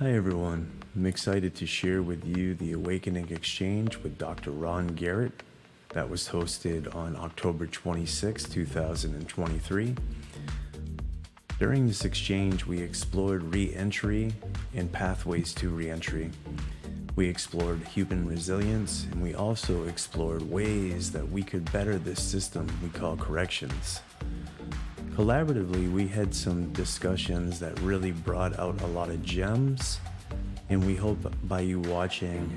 Hi everyone. I'm excited to share with you the Awakening Exchange with Dr. Ron Garrett that was hosted on October 26, 2023. During this exchange, we explored reentry and pathways to reentry. We explored human resilience, and we also explored ways that we could better this system we call corrections. Collaboratively, we had some discussions that really brought out a lot of gems, and we hope by you watching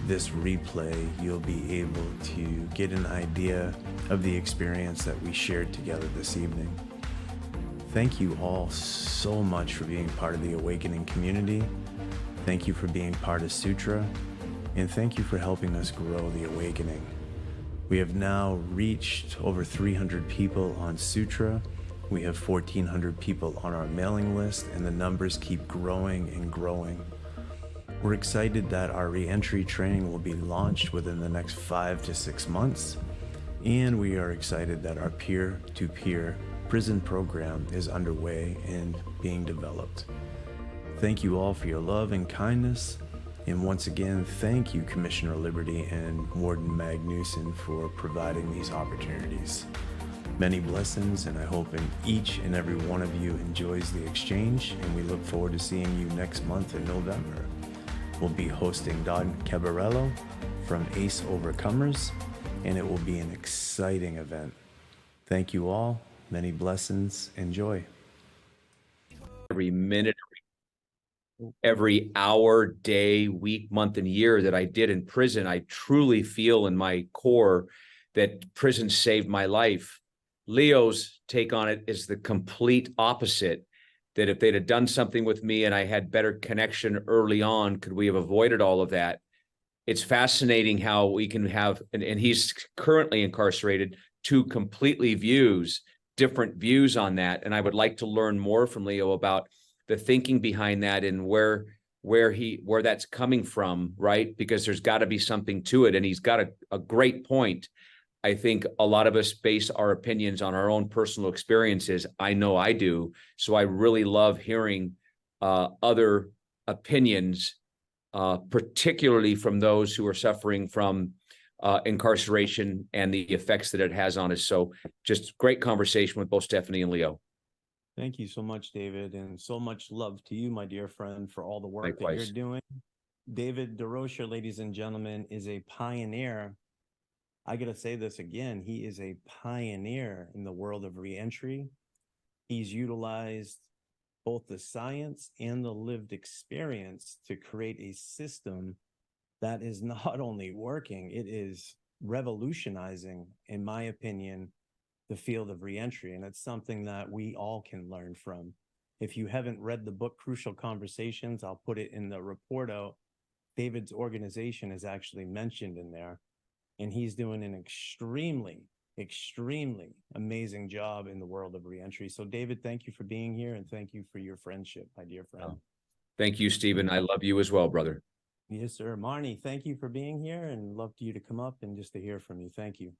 this replay, you'll be able to get an idea of the experience that we shared together this evening. Thank you all so much for being part of the Awakening community. Thank you for being part of Sutra, and thank you for helping us grow the Awakening. We have now reached over 300 people on Sutra. We have 1,400 people on our mailing list, and the numbers keep growing and growing. We're excited that our reentry training will be launched within the next 5 to 6 months, and we are excited that our peer-to-peer prison program is underway and being developed. Thank you all for your love and kindness, and once again, thank you, Commissioner Liberty and Warden Magnuson, for providing these opportunities. Many blessings, and I hope each and every one of you enjoys the exchange, and we look forward to seeing you next month in November. We'll be hosting Don Cabarello from Ace Overcomers, and it will be an exciting event. Thank you all. Many blessings. Enjoy. Every minute, every hour, day, week, month, and year that I did in prison, I truly feel in my core that prison saved my life. Leo's take on it is the complete opposite, that if they'd have done something with me and I had better connection early on, could we have avoided all of that? It's fascinating how we can have, and he's currently incarcerated, two completely different views on that. And I would like to learn more from Leo about the thinking behind that and where that's coming from, right? Because there's got to be something to it. And he's got a great point. I think a lot of us base our opinions on our own personal experiences. I know I do. So I really love hearing other opinions, particularly from those who are suffering from incarceration and the effects that it has on us. So just great conversation with both Stephanie and Leo. Thank you so much, David, and so much love to you, my dear friend, for all the work Likewise. that you're doing. David DeRocher, ladies and gentlemen, is a pioneer. I got to say this again. He is a pioneer in the world of reentry. He's utilized both the science and the lived experience to create a system that is not only working, it is revolutionizing, in my opinion, the field of reentry. And it's something that we all can learn from. If you haven't read the book, Crucial Conversations, I'll put it in the report out. David's organization is actually mentioned in there. And he's doing an extremely amazing job in the world of reentry. So, David, thank you for being here, and thank you for your friendship, my dear friend. Thank you, Stephen. I love you as well, brother. Yes, sir. Marnie, thank you for being here, and love you to come up and just to hear from you. Thank you.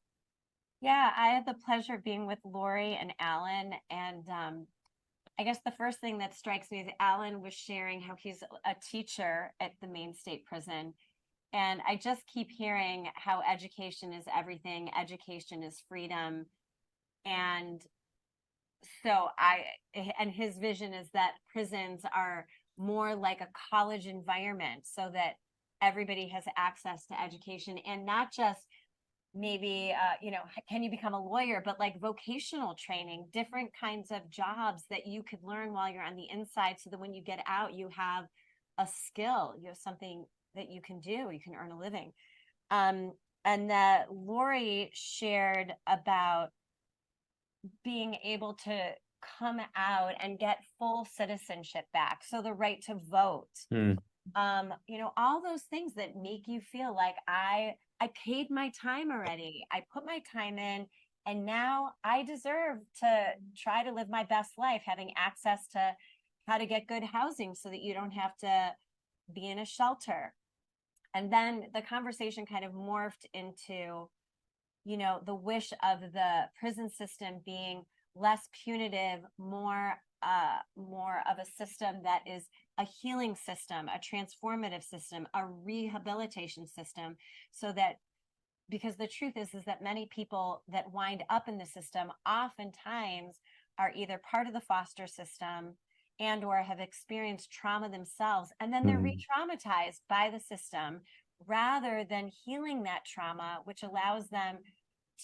Yeah, I had the pleasure of being with Lori and Alan, and I guess the first thing that strikes me is Alan was sharing how he's a teacher at the Maine State Prison. And I just keep hearing how education is everything, education is freedom. And so his vision is that prisons are more like a college environment so that everybody has access to education, and not just maybe, can you become a lawyer, but like vocational training, different kinds of jobs that you could learn while you're on the inside, so that when you get out, you have a skill, you have something that you can do, you can earn a living. And that Lori shared about being able to come out and get full citizenship back. So the right to vote, all those things that make you feel like I paid my time already. I put my time in, and now I deserve to try to live my best life, having access to how to get good housing so that you don't have to be in a shelter. And then the conversation kind of morphed into, the wish of the prison system being less punitive, more of a system that is a healing system, a transformative system, a rehabilitation system, so that, because the truth is that many people that wind up in the system oftentimes are either part of the foster system and or have experienced trauma themselves, and then they're re-traumatized by the system rather than healing that trauma, which allows them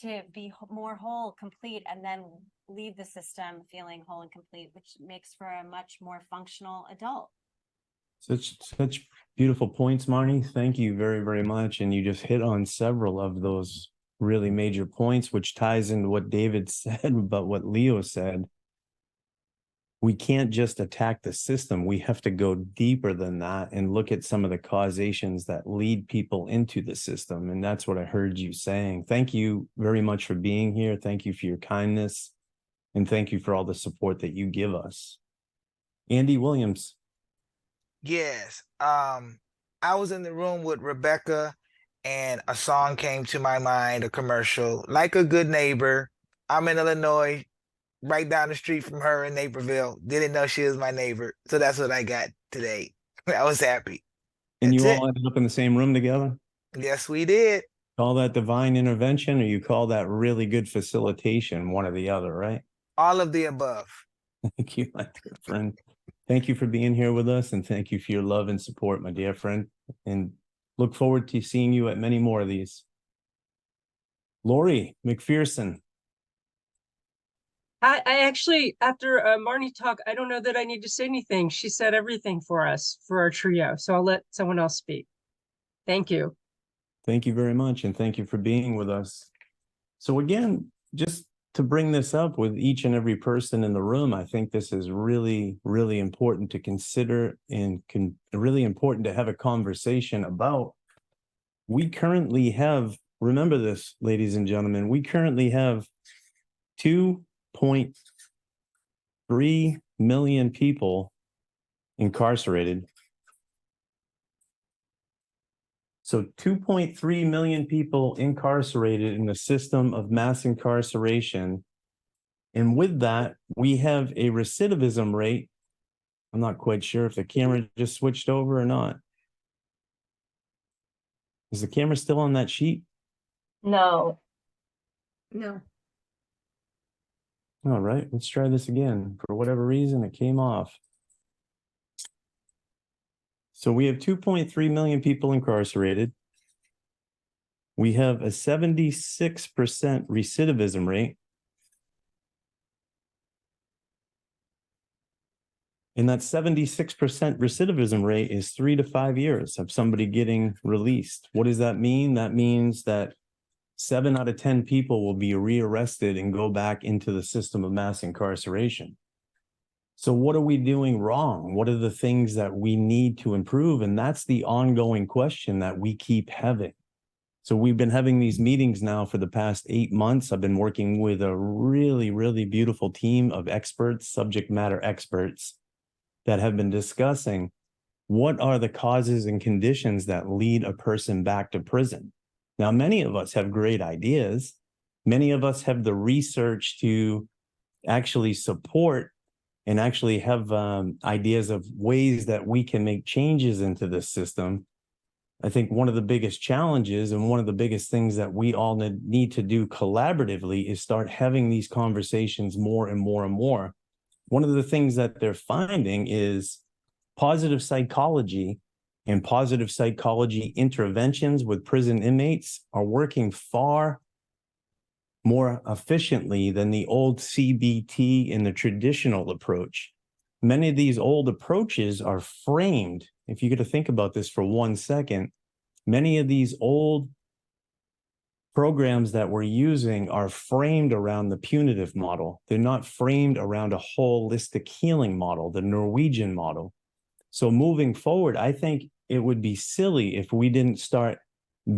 to be more whole, complete, and then leave the system feeling whole and complete, which makes for a much more functional adult. Such beautiful points, Marnie. Thank you very, very much. And you just hit on several of those really major points, which ties into what David said about what Leo said. We can't just attack the system. We have to go deeper than that and look at some of the causations that lead people into the system. And that's what I heard you saying. Thank you very much for being here. Thank you for your kindness. And thank you for all the support that you give us. Andy Williams. Yes. I was in the room with Rebecca and a song came to my mind, a commercial, Like a Good Neighbor. I'm in Illinois, right down the street from her in Naperville. Didn't know she was my neighbor. So that's what I got today. I was happy. And That's you it. all ended up in the same room together? Yes, we did. Call that divine intervention, or you call that really good facilitation, one or the other, right? All of the above. Thank you, my dear friend. Thank you for being here with us, and thank you for your love and support, my dear friend. And look forward to seeing you at many more of these. Lori McPherson. I actually, after Marnie talk, I don't know that I need to say anything. She said everything for us, for our trio. So I'll let someone else speak. Thank you. Thank you very much, and thank you for being with us. So again, just to bring this up with each and every person in the room, I think this is really, really important to consider and really important to have a conversation about. We currently have, remember this, ladies and gentlemen, we currently have 2.3 million people incarcerated. So 2.3 million people incarcerated in the system of mass incarceration. And with that, we have a recidivism rate. I'm not quite sure if the camera just switched over or not. Is the camera still on that sheet? No. All right, let's try this again. For whatever reason, it came off. So we have 2.3 million people incarcerated. We have a 76% recidivism rate. And that 76% recidivism rate is 3 to 5 years of somebody getting released. What does that mean? That means that 7 out of 10 people will be rearrested and go back into the system of mass incarceration. So what are we doing wrong? What are the things that we need to improve? And that's the ongoing question that we keep having. So we've been having these meetings now for the past 8 months. I've been working with a really, really beautiful team of experts, subject matter experts, that have been discussing what are the causes and conditions that lead a person back to prison. Now, many of us have great ideas. Many of us have the research to actually support and actually have ideas of ways that we can make changes into this system. I think one of the biggest challenges and one of the biggest things that we all need to do collaboratively is start having these conversations more and more and more. One of the things that they're finding is positive psychology and positive psychology interventions with prison inmates are working far more efficiently than the old CBT and the traditional approach. Many of these old approaches are framed. If you get to think about this for 1 second, many of these old programs that we're using are framed around the punitive model. They're not framed around a holistic healing model, the Norwegian model. So moving forward, I think it would be silly if we didn't start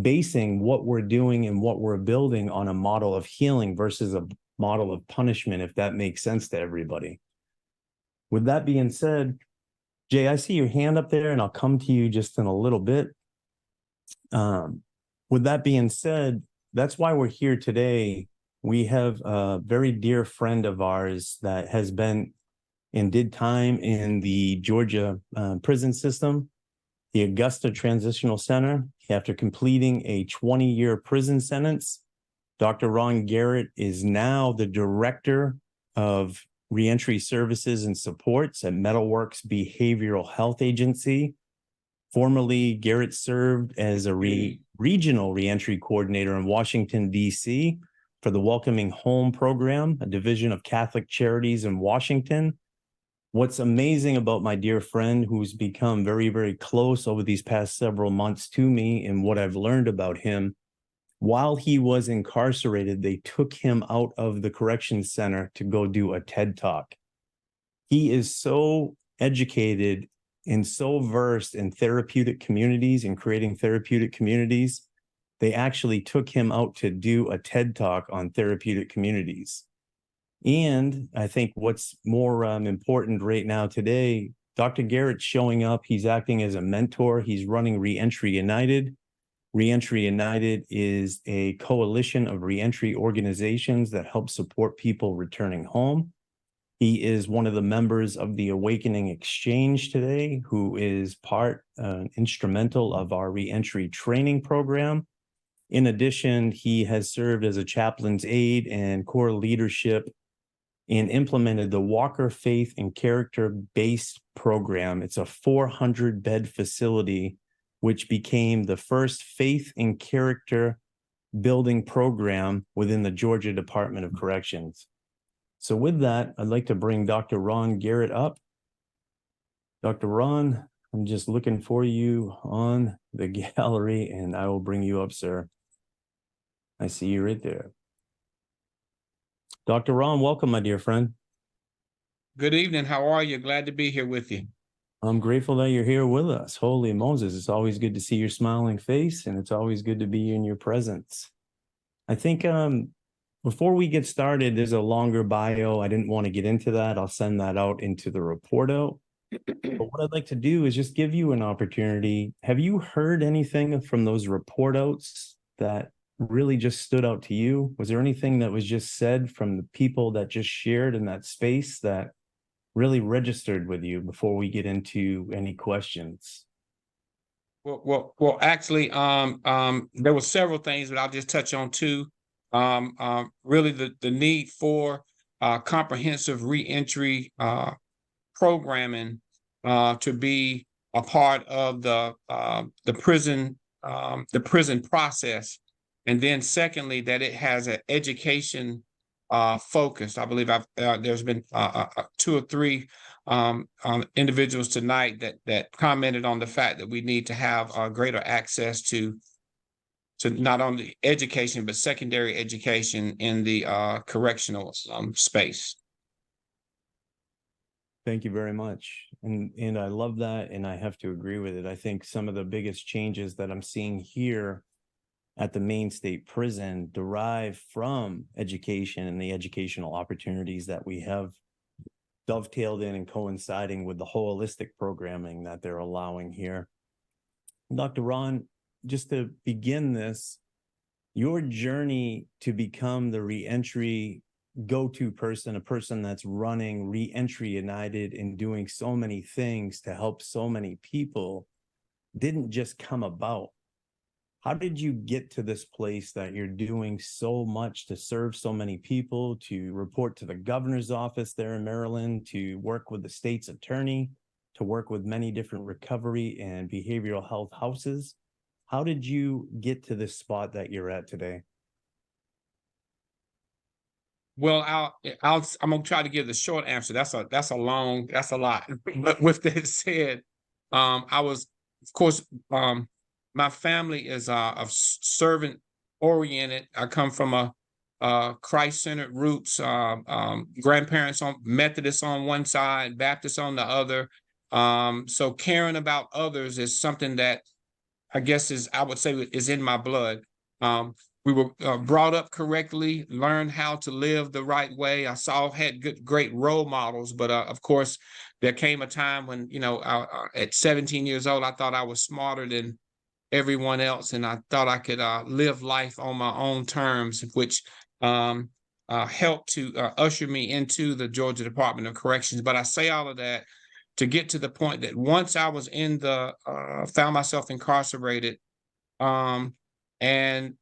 basing what we're doing and what we're building on a model of healing versus a model of punishment, if that makes sense to everybody. With that being said, Jay, I see your hand up there and I'll come to you just in a little bit. With that being said, that's why we're here today we have a very dear friend of ours that has been and did time in the Georgia prison system, the Augusta Transitional Center. After completing a 20-year prison sentence, Dr. Ron Garrett is now the director of Reentry Services and Supports at Metalworks Behavioral Health Agency. Formerly, Garrett served as a regional reentry coordinator in Washington, D.C. for the Welcoming Home Program, a division of Catholic Charities in Washington. What's amazing about my dear friend, who's become very, very close over these past several months to me, and what I've learned about him, while he was incarcerated, they took him out of the corrections center to go do a TED Talk. He is so educated and so versed in therapeutic communities and creating therapeutic communities. They actually took him out to do a TED Talk on therapeutic communities. And I think what's more important right now today, Dr. Garrett's showing up. He's acting as a mentor. He's running Reentry United. Reentry United is a coalition of reentry organizations that help support people returning home. He is one of the members of the Awakening Exchange today, who is instrumental of our reentry training program. In addition, he has served as a chaplain's aide and core leadership and implemented the Walker Faith and Character-Based Program. It's a 400-bed facility, which became the first faith and character building program within the Georgia Department of Corrections. So with that, I'd like to bring Dr. Ron Garrett up. Dr. Ron, I'm just looking for you on the gallery, and I will bring you up, sir. I see you right there. Dr. Ron, welcome, my dear friend. Good evening. How are you? Glad to be here with you. I'm grateful that you're here with us. Holy Moses, it's always good to see your smiling face, and it's always good to be in your presence. I think before we get started, there's a longer bio. I didn't want to get into that. I'll send that out into the report out. But what I'd like to do is just give you an opportunity. Have you heard anything from those report outs that really just stood out to you? Was there anything that was just said from the people that just shared in that space that really registered with you before we get into any questions? Well, actually, there were several things, but I'll just touch on two. Really the need for comprehensive reentry programming to be a part of the prison process. And then secondly, that it has an education focus. I believe there's been 2 or 3 individuals tonight that commented on the fact that we need to have greater access to not only education, but secondary education in the correctional space. Thank you very much. And I love that, and I have to agree with it. I think some of the biggest changes that I'm seeing here at the Maine State Prison derive from education and the educational opportunities that we have dovetailed in and coinciding with the holistic programming that they're allowing here. Dr. Ron, just to begin this, your journey to become the reentry go-to person, a person that's running Reentry United and doing so many things to help so many people, didn't just come about. How did you get to this place that you're doing so much to serve so many people, to report to the governor's office there in Maryland, to work with the state's attorney, to work with many different recovery and behavioral health houses? How did you get to this spot that you're at today? Well, I'm gonna try to give the short answer. That's a lot. But with that said, I was, of course, my family is of servant oriented. I come from a Christ-centered roots. Grandparents on Methodist on one side, Baptist on the other. So caring about others is something that I guess I would say is in my blood. We were brought up correctly, learned how to live the right way. I had great role models, but of course, there came a time when, at 17 years old, I thought I was smarter than everyone else, and I thought I could live life on my own terms, which helped to usher me into the Georgia Department of Corrections. But I say all of that to get to the point that once I was found myself incarcerated, and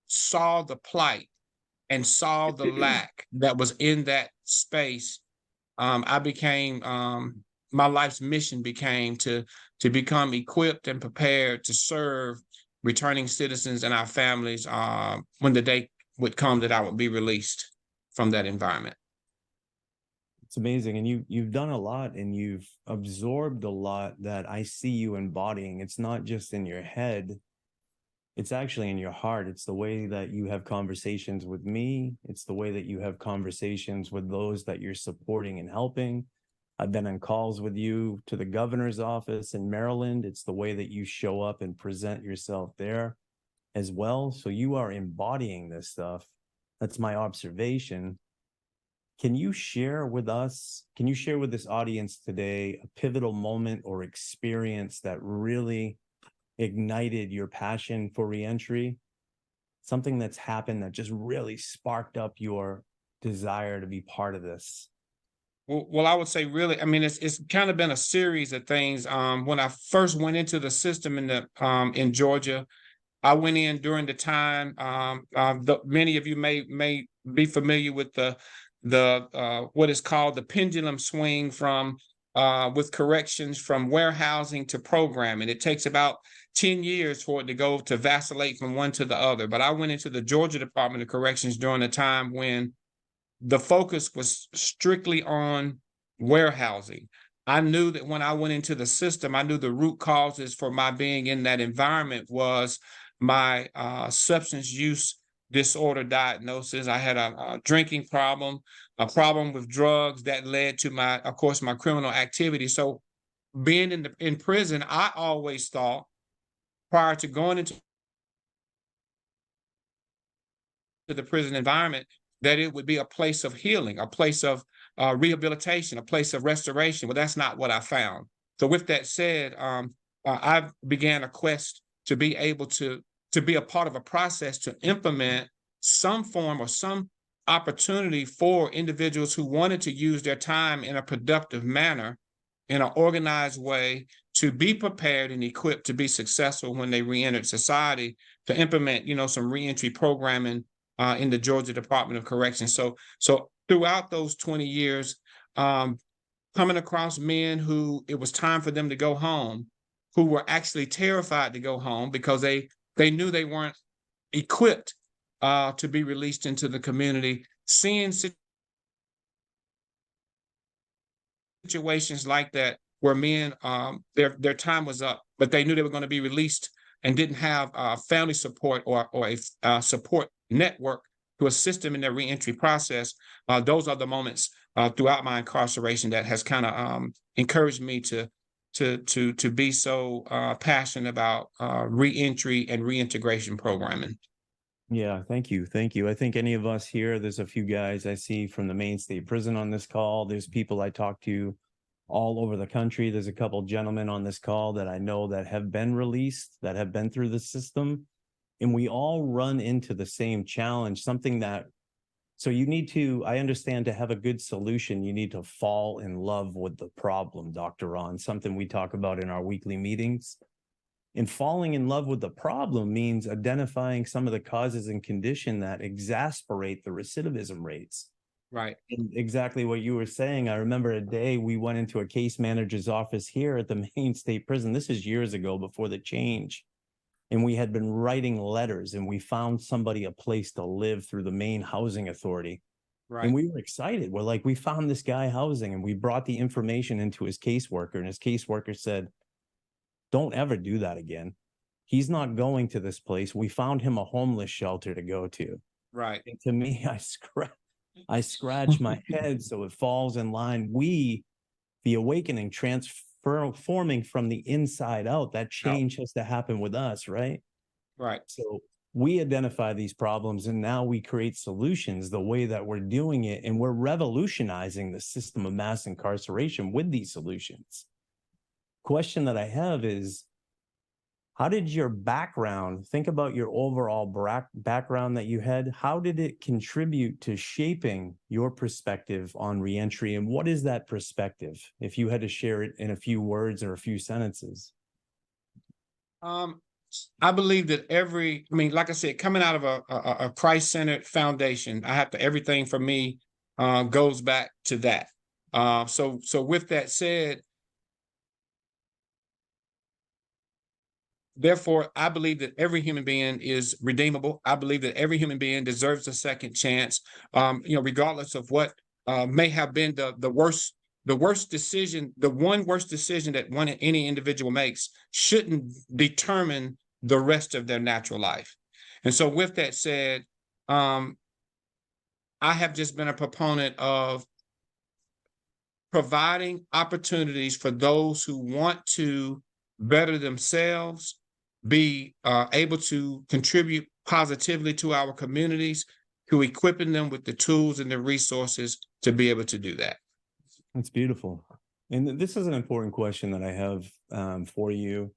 saw the plight and saw the lack that was in that space, I became my life's mission became to become equipped and prepared to serve returning citizens and our families when the day would come that I would be released from that environment. It's amazing. And you've done a lot and you've absorbed a lot that I see you embodying. It's not just in your head, it's actually in your heart. It's the way that you have conversations with me. It's the way that you have conversations with those that you're supporting and helping. I've been on calls with you to the governor's office in Maryland. It's the way that you show up and present yourself there as well. So you are embodying this stuff. That's my observation. Can you share with this audience today a pivotal moment or experience that really ignited your passion for reentry? Something that's happened that just really sparked up your desire to be part of this? Well, I would say really, I mean, it's kind of been a series of things. When I first went into the system in Georgia, I went in during the time. Many of you may be familiar with the what is called the pendulum swing from with corrections from warehousing to programming. It takes about 10 years for it to go to vacillate from one to the other. But I went into the Georgia Department of Corrections during a time when the focus was strictly on warehousing. I knew that when I went into the system, I knew the root causes for my being in that environment was my substance use disorder diagnosis. I had a drinking problem, a problem with drugs that led to my criminal activity. So being in prison, I always thought prior to going into the prison environment that it would be a place of healing, a place of rehabilitation, a place of restoration. Well, that's not what I found. So with that said, I began a quest to be able to be a part of a process to implement some form or some opportunity for individuals who wanted to use their time in a productive manner, in an organized way, to be prepared and equipped to be successful when they re-entered society, to implement, some reentry programming in the Georgia Department of Corrections. So throughout those 20 years, coming across men who it was time for them to go home, who were actually terrified to go home because they knew they weren't equipped to be released into the community, seeing situations like that where men, their time was up, but they knew they were going to be released and didn't have family support or a support network to assist them in their reentry process. Those are the moments throughout my incarceration that has kind of encouraged me to be so passionate about reentry and reintegration programming. Yeah, thank you. Thank you. I think any of us here, there's a few guys I see from the Maine State Prison on this call. There's people I talk to all over the country. There's a couple gentlemen on this call that I know that have been released, that have been through the system. And we all run into the same challenge, so you need to, I understand, to have a good solution, you need to fall in love with the problem, Dr. Ron, something we talk about in our weekly meetings. And falling in love with the problem means identifying some of the causes and conditions that exasperate the recidivism rates. Right. And exactly what you were saying. I remember a day we went into a case manager's office here at the Maine State Prison. This is years ago before the change. And we had been writing letters and we found somebody a place to live through the Maine Housing Authority. Right. And we were excited. We're like, we found this guy housing, and we brought the information into his caseworker, and his caseworker said, don't ever do that again. He's not going to this place. We found him a homeless shelter to go to. Right. And to me, I scratch my head so it falls in line. We, the awakening, transforming from the inside out, that change has to happen with us, right? Right. So we identify these problems and now we create solutions the way that we're doing it. And we're revolutionizing the system of mass incarceration with these solutions. Question that I have is, How did your background, think about your overall background that you had, how did it contribute to shaping your perspective on reentry? And what is that perspective, if you had to share it in a few words or a few sentences? I believe that like I said, coming out of a Christ-centered foundation, everything for me goes back to that. So with that said, therefore, I believe that every human being is redeemable. I believe that every human being deserves a second chance, regardless of what may have been the worst decision. The one worst decision that any individual makes shouldn't determine the rest of their natural life. And so with that said, I have just been a proponent of providing opportunities for those who want to better themselves, be able to contribute positively to our communities, to equipping them with the tools and the resources to be able to do that. That's beautiful. And this is an important question that I have for you.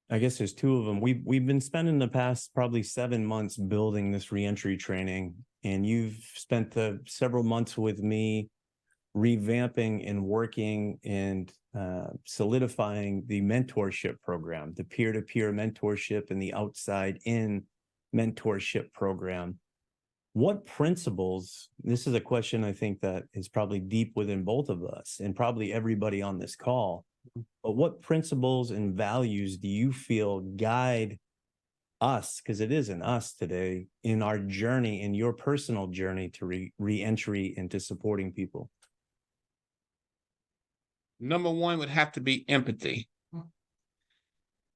I guess there's two of them. We've been spending the past probably 7 months building this reentry training, and you've spent the several months with me revamping and working and solidifying the mentorship program, the peer-to-peer mentorship and the outside-in mentorship program. What principles, this is a question I think that is probably deep within both of us and probably everybody on this call, but what principles and values do you feel guide us, because it is in us today, in our journey, in your personal journey to re-entry into supporting people? Number one would have to be empathy.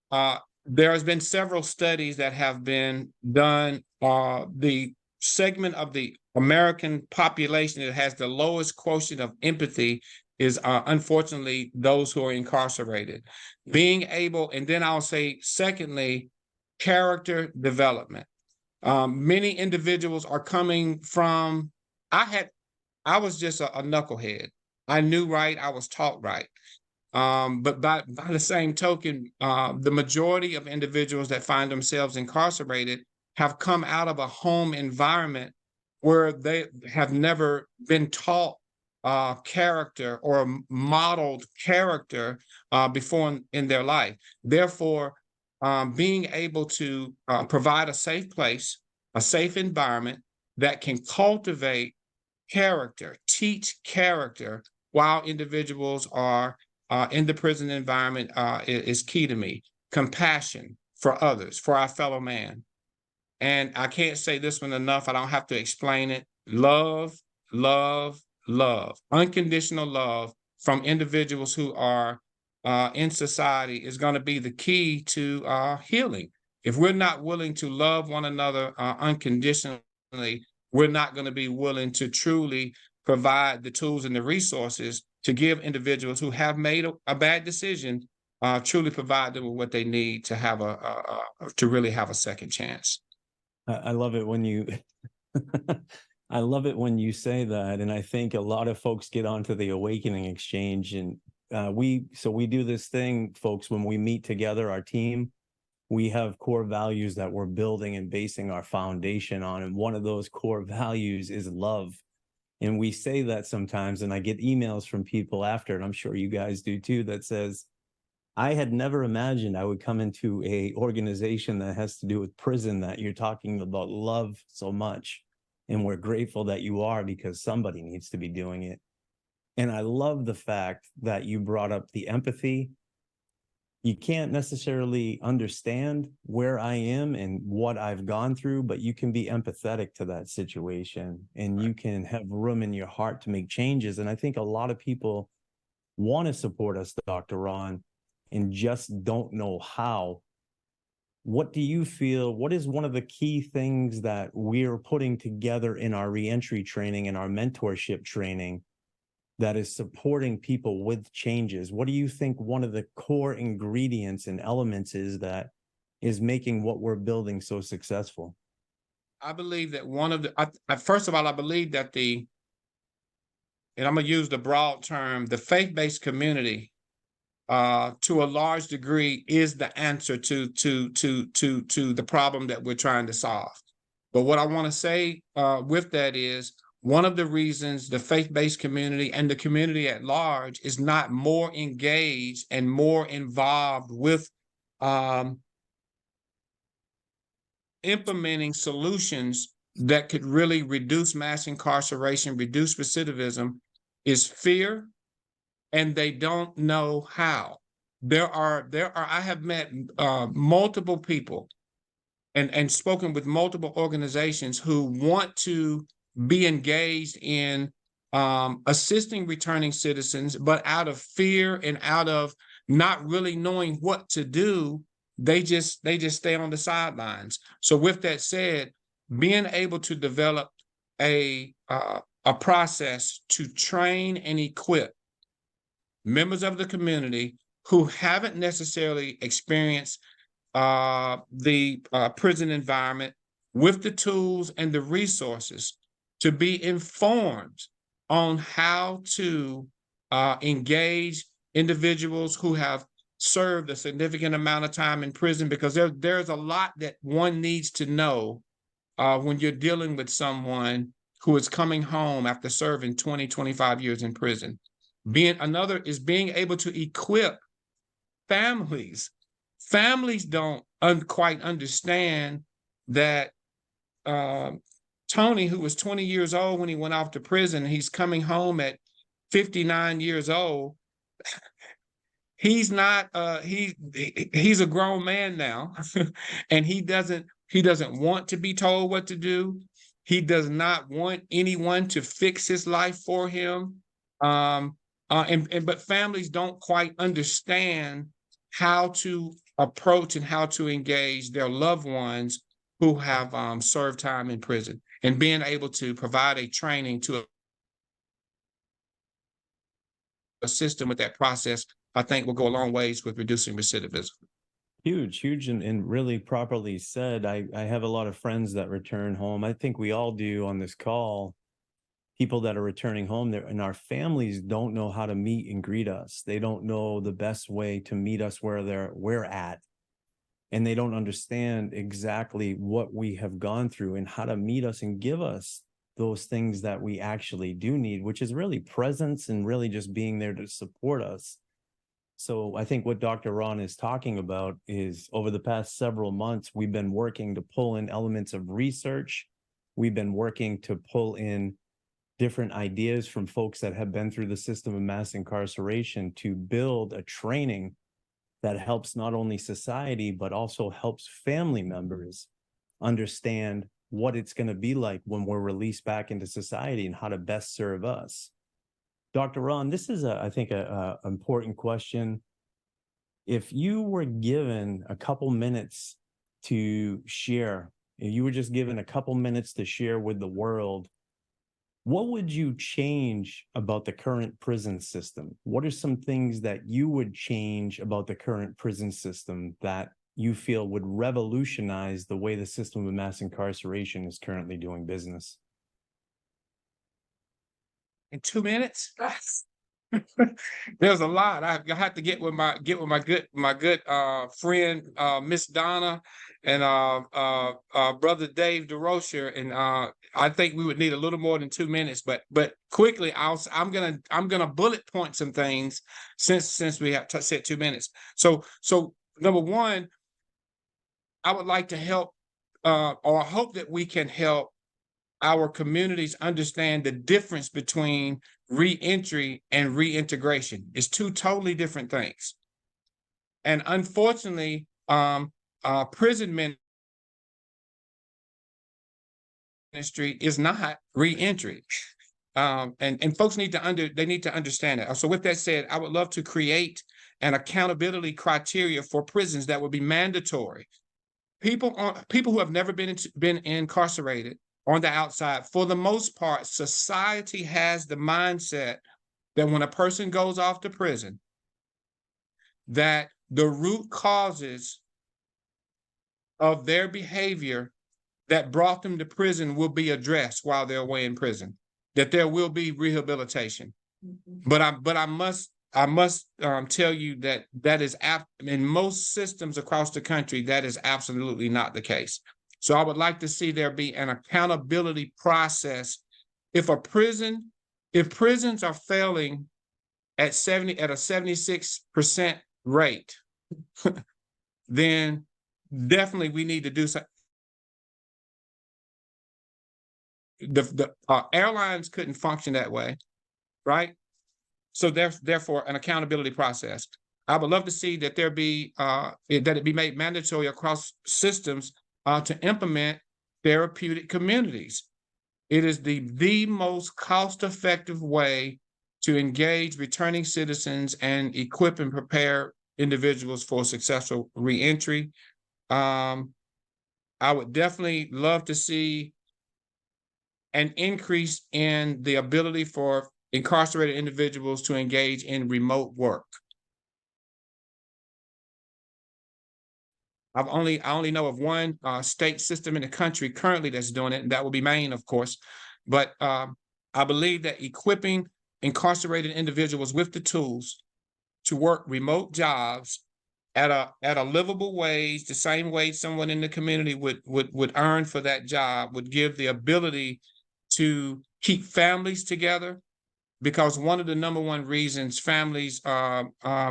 There has been several studies that have been done. The segment of the American population that has the lowest quotient of empathy is unfortunately those who are incarcerated. Being able, and then I'll say, secondly, character development. Many individuals are coming from, I was just a knucklehead. I knew right, I was taught right. But by the same token, the majority of individuals that find themselves incarcerated have come out of a home environment where they have never been taught character or modeled character before in their life. Therefore, being able to provide a safe place, a safe environment that can cultivate character, teach character while individuals are in the prison environment is key to me. Compassion for others, for our fellow man. And I can't say this one enough. I don't have to explain it. Love, love, love. Unconditional love from individuals who are in society is going to be the key to healing. If we're not willing to love one another unconditionally, we're not going to be willing to truly provide the tools and the resources to give individuals who have made a bad decision, truly provide them with what they need to have to really have a second chance. I love it when you, I love it when you say that. And I think a lot of folks get onto the Awakening Exchange, and we do this thing, folks, when we meet together, our team, we have core values that we're building and basing our foundation on. And one of those core values is love. And we say that sometimes, and I get emails from people after, and I'm sure you guys do too, that says, I had never imagined I would come into a organization that has to do with prison, that you're talking about love so much. And we're grateful that you are, because somebody needs to be doing it. And I love the fact that you brought up the empathy. You can't necessarily understand where I am and what I've gone through, but you can be empathetic to that situation, and you can have room in your heart to make changes. And I think a lot of people want to support us, Dr. Ron, and just don't know how. What do you feel? What is one of the key things that we're putting together in our reentry training and our mentorship training that is supporting people with changes? What do you think one of the core ingredients and elements is that is making what we're building so successful? I believe that one of the, first of all, I believe that and I'm going to use the broad term, the faith-based community to a large degree is the answer to the problem that we're trying to solve. But what I want to say with that is one of the reasons the faith-based community and the community at large is not more engaged and more involved with implementing solutions that could really reduce mass incarceration, reduce recidivism, is fear, and they don't know how. I have met multiple people and spoken with multiple organizations who want to be engaged in assisting returning citizens, but out of fear and out of not really knowing what to do, they just stay on the sidelines. So with that said, being able to develop a process to train and equip members of the community who haven't necessarily experienced the prison environment with the tools and the resources to be informed on how to engage individuals who have served a significant amount of time in prison, because there's a lot that one needs to know when you're dealing with someone who is coming home after serving 20, 25 years in prison. Another is being able to equip families. Families don't quite understand that Tony, who was 20 years old when he went off to prison, he's coming home at 59 years old. He's not he's a grown man now, and he doesn't want to be told what to do. He does not want anyone to fix his life for him. But families don't quite understand how to approach and how to engage their loved ones who have served time in prison, and being able to provide a training to assist them with that process, I think will go a long ways with reducing recidivism. Huge, and really properly said. I have a lot of friends that return home. I think we all do on this call. People that are returning home there, and our families don't know how to meet and greet us. They don't know the best way to meet us where we're at. And they don't understand exactly what we have gone through and how to meet us and give us those things that we actually do need, which is really presence and really just being there to support us. So I think what Dr. Ron is talking about is, over the past several months, we've been working to pull in elements of research. We've been working to pull in different ideas from folks that have been through the system of mass incarceration to build a training that helps not only society, but also helps family members understand what it's going to be like when we're released back into society and how to best serve us. Dr. Ron, this is, I think, an important question. If you were given a couple minutes to share, if you were just given a couple minutes to share with the world, what would you change about the current prison system? What are some things that you would change about the current prison system that you feel would revolutionize the way the system of mass incarceration is currently doing business? In 2 minutes? There's a lot. I have to get with my good friend Miss Donna and brother Dave DeRocher, and I think we would need a little more than 2 minutes. But quickly, I'm gonna bullet point some things since we have said 2 minutes. So number one, I would like to help or hope that we can help our communities understand the difference between reentry and reintegration. It's two totally different things. And unfortunately, prison ministry is not reentry. And folks need to understand that. So with that said, I would love to create an accountability criteria for prisons that would be mandatory. People who have never been incarcerated on the outside, for the most part, society has the mindset that when a person goes off to prison, that the root causes of their behavior that brought them to prison will be addressed while they're away in prison, that there will be rehabilitation. But I must I must tell you that that is in most systems across the country, that is absolutely not the case. So I would like to see there be an accountability process. If prisons are failing at a 76% rate, then definitely we need to do something. The airlines couldn't function that way, right? So therefore, an accountability process. I would love to see that there be that it be made mandatory across systems to implement therapeutic communities. It is the most cost-effective way to engage returning citizens and equip and prepare individuals for successful reentry. I would definitely love to see an increase in the ability for incarcerated individuals to engage in remote work. I only know of one state system in the country currently that's doing it, and that will be Maine, of course. But I believe that equipping incarcerated individuals with the tools to work remote jobs at a livable wage, the same wage someone in the community would earn for that job, would give the ability to keep families together, because one of the number one reasons families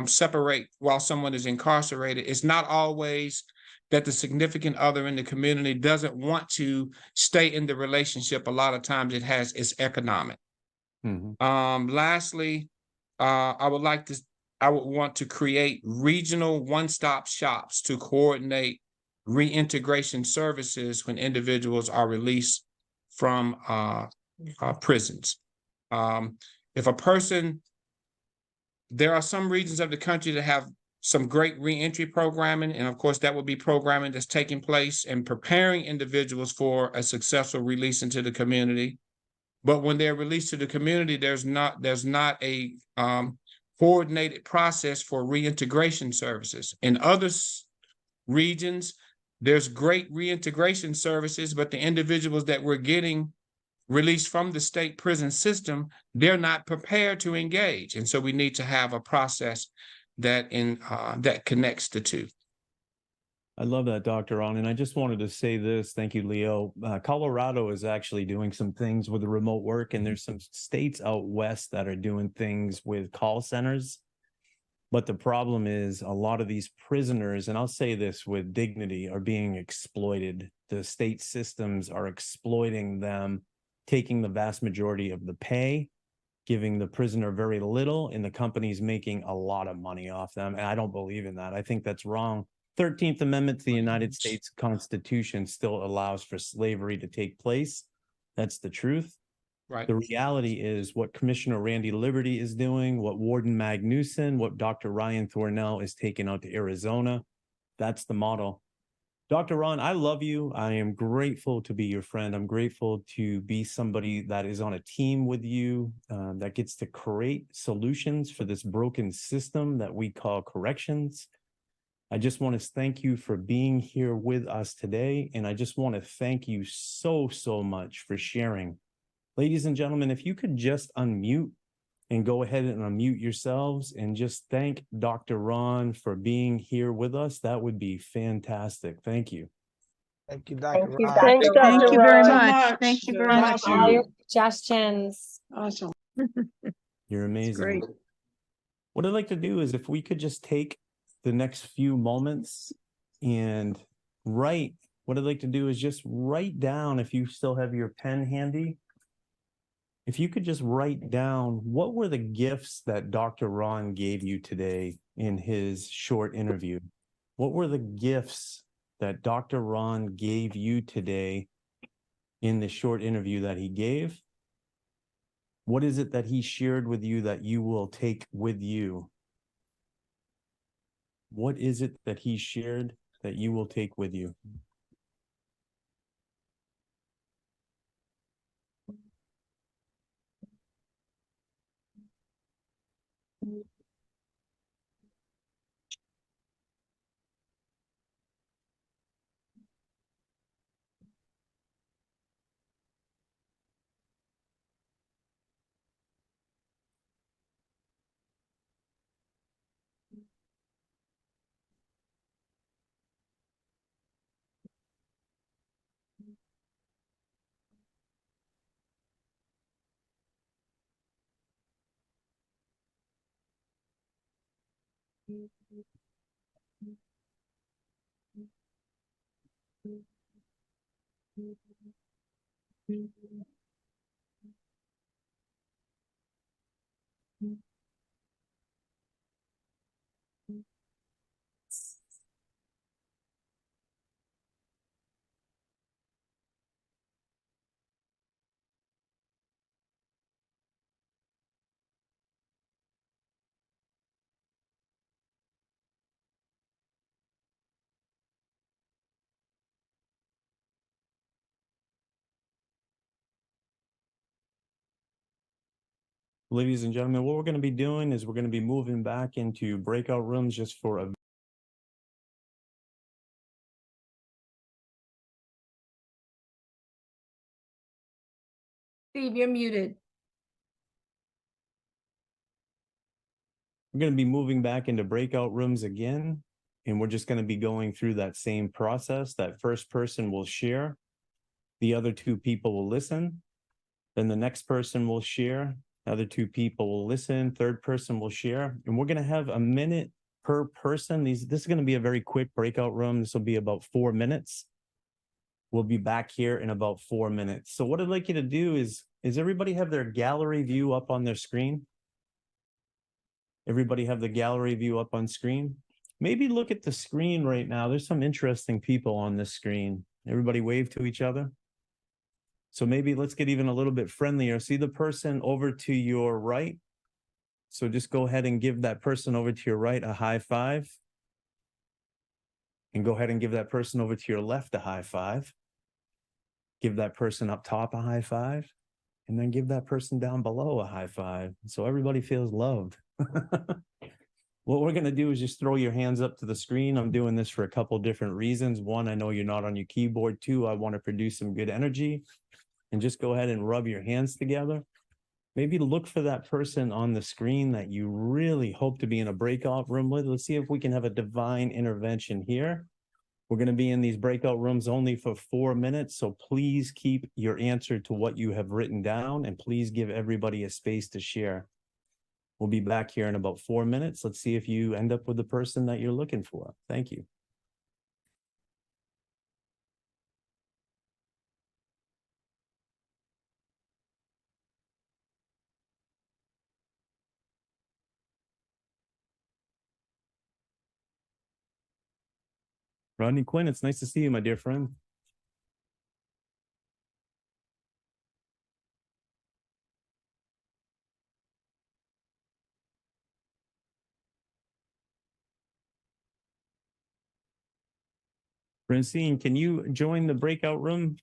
separate while someone is incarcerated is not always that the significant other in the community doesn't want to stay in the relationship. A lot of times it's economic. Lastly, I would want to create regional one-stop shops to coordinate reintegration services when individuals are released from prisons. If a person, there are some regions of the country that have some great reentry programming, and of course that would be programming that's taking place and preparing individuals for a successful release into the community. But when they're released to the community, there's not a coordinated process for reintegration services. In other regions, there's great reintegration services, but the individuals that we're getting released from the state prison system, they're not prepared to engage. And so we need to have a process that connects the two. I love that, Dr. Ron. And I just wanted to say this. Thank you, Leo. Colorado is actually doing some things with the remote work, and there's some states out west that are doing things with call centers. But the problem is a lot of these prisoners, and I'll say this with dignity, are being exploited. The state systems are exploiting them, taking the vast majority of the pay, giving the prisoner very little, and the company's making a lot of money off them. And I don't believe in that. I think that's wrong. 13th Amendment to the United States Constitution still allows for slavery to take place. That's the truth. Right. The reality is what Commissioner Randy Liberty is doing, what Warden Magnuson, what Dr. Ryan Thornell is taking out to Arizona. That's the model. Dr. Ron, I love you. I am grateful to be your friend. I'm grateful to be somebody that is on a team with you, that gets to create solutions for this broken system that we call corrections. I just want to thank you for being here with us today. And I just want to thank you so much for sharing. Ladies and gentlemen, if you could just unmute and go ahead and unmute yourselves and just thank Dr. Ron for being here with us, that would be fantastic. Thank you. Thank you, Dr. Thank you, Ron. Thanks, Dr. Dr. Thank you very Ron. much. Thank you very much. All your suggestions. Awesome. You're amazing. Great. What I'd like to do is if we could just take the next few moments and write, what I'd like to do is just write down, if you still have your pen handy, if you could just write down what were the gifts that Dr. Ron gave you today in his short interview. What were the gifts that Dr. Ron gave you today in the short interview that he gave? What is it that he shared with you that you will take with you? What is it that he shared that you will take with you? Ladies and gentlemen, what we're going to be doing is we're going to be moving back into breakout rooms just for a Steve, you're muted. We're going to be moving back into breakout rooms again, and we're just going to be going through that same process. That first person will share, the other two people will listen, then the next person will share, the other two people will listen, third person will share, and we're going to have a minute per person. This is going to be a very quick breakout room. This will be about 4 minutes. We'll be back here in about 4 minutes. So what I'd like you to do is everybody have their gallery view up on their screen? Everybody have the gallery view up on screen? Maybe look at the screen right now. There's some interesting people on this screen. Everybody wave to each other. So maybe let's get even a little bit friendlier. See the person over to your right? So just go ahead and give that person over to your right a high five. And go ahead and give that person over to your left a high five. Give that person up top a high five. And then give that person down below a high five. So everybody feels loved. What we're going to do is just throw your hands up to the screen. I'm doing this for a couple different reasons. One, I know you're not on your keyboard. Two, I want to produce some good energy. And just go ahead and rub your hands together. Maybe look for that person on the screen that you really hope to be in a breakout room with. Let's see if we can have a divine intervention here. We're going to be in these breakout rooms only for 4 minutes. So please keep your answer to what you have written down, and please give everybody a space to share. We'll be back here in about 4 minutes. Let's see if you end up with the person that you're looking for. Thank you. Rodney Quinn, it's nice to see you, my dear friend. Francine, can you join the breakout room?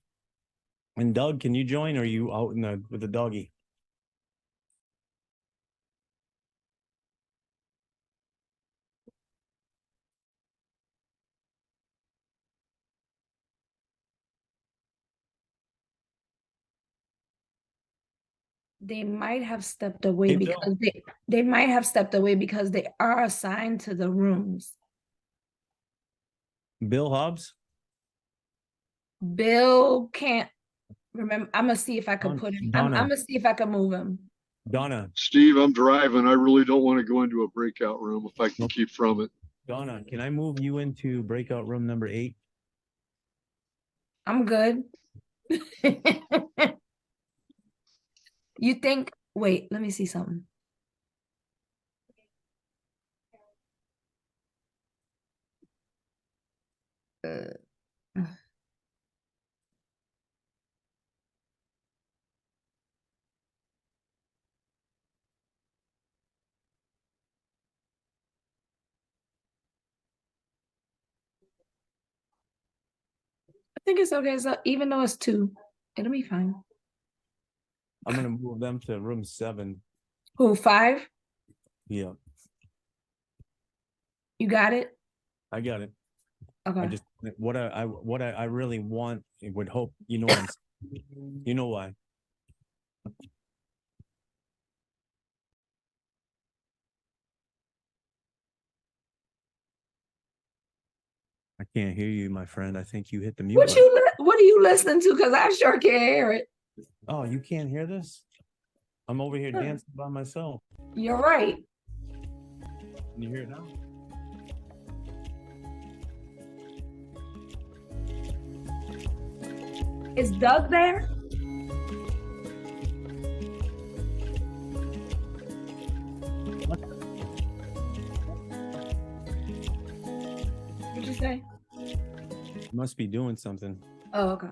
And Doug, can you join? Or are you out with the doggy? They might have stepped away Hey, Bill. because they might have stepped away because they are assigned to the rooms. Bill Hobbs? Bill can't remember. I'm gonna see if I can Don- put him. I'm Donna. gonna see if I can move him. Donna, Steve, I'm driving. I really don't want to go into a breakout room if I can keep from it. Donna, can I move you into breakout room number 8? I'm good. You think, wait, let me see something. I think it's okay. So even though it's 2, it'll be fine. I'm going to move them to room 7. Who, 5? Yeah, You got it? I got it. Okay. I just, what I really want, would hope, you know, you know why. I can't hear you, my friend. I think you hit the mute button. What are you listening to? Because I sure can't hear it. Oh, you can't hear this? I'm over here Huh. dancing by myself. You're right. Can you hear it now? Is Doug there? What'd you say? Must be doing something. Oh, okay.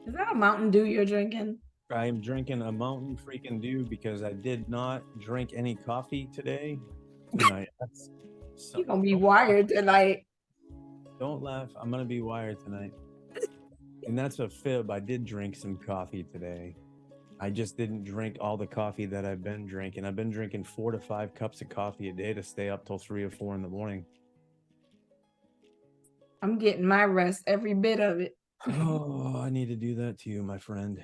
Is that a Mountain Dew you're drinking? I'm drinking a Mountain freaking Dew because I did not drink any coffee today. Tonight. You're gonna be wired tonight. Don't laugh. I'm gonna be wired tonight. And that's a fib. I did drink some coffee today. I just didn't drink all the coffee that I've been drinking. I've been drinking 4 to 5 cups of coffee a day to stay up till 3 or 4 in the morning. I'm getting my rest, every bit of it. Oh, I need to do that to you, my friend.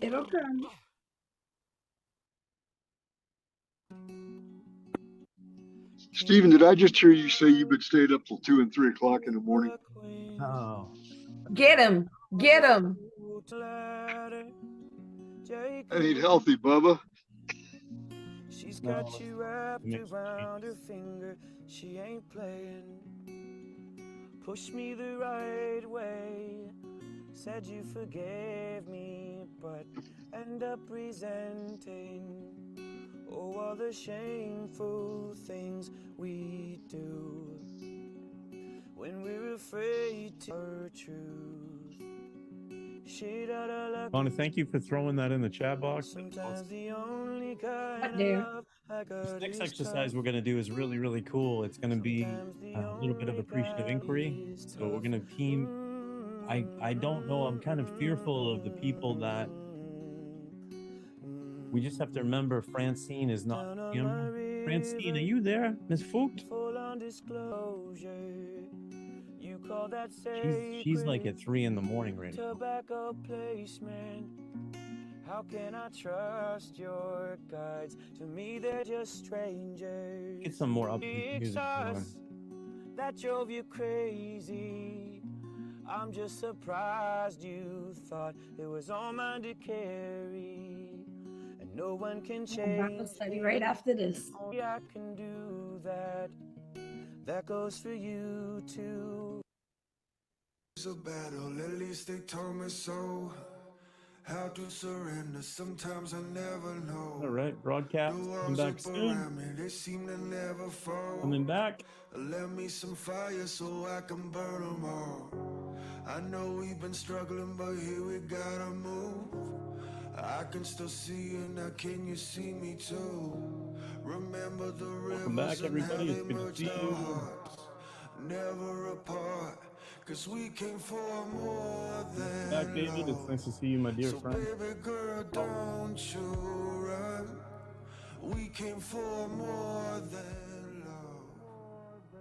It'll come. Stephen, did I just hear you say you've been staying up till 2 and 3 o'clock in the morning? Oh, Get him. Get him. That ain't healthy, Bubba. She's No, got you wrapped mixed around her drinks. finger. She ain't playing. Push me the right way. Said you forgave me, but end up resenting. Oh, all the shameful things we do when we're afraid to our truth. Donna, thank you for throwing that in the chat box. Sometimes the only kind Right of there. love I got This next is exercise tough. we're going to do is really, really cool. It's going to be Sometimes the a little bit of only appreciative kind inquiry. is So we're tough. going to team. I don't know. I'm kind of fearful of the people that we just have to remember Francine is not Down on him. my river, Francine, are you there, Miss Fucht? full on disclosure. You call that She's like at sacred 3 in the morning right now. tobacco placement. How can I trust your guides? To me, they're just strangers. Get some more upbeat It's music going. us that drove you crazy. I'm just surprised you thought it was all mine to carry. And no one can Bible change study me. right after this. Only I can do that. That goes for you too. It's a battle, at least they told me so. How to surrender, sometimes I never know. All right, broadcast. The Coming walls back up soon. around me, they seem to never fall. Coming back. Let me some fire so I can burn them all. I know we've been struggling, but here we gotta move. I can still see you now, can you see me too? Remember the Welcome back, rivers and how everybody. they It's good to merged see our you. hearts. Never apart, cause we came for more than Back, David. It's nice to see you, my dear so friend. baby girl, don't you run. We came for more than love.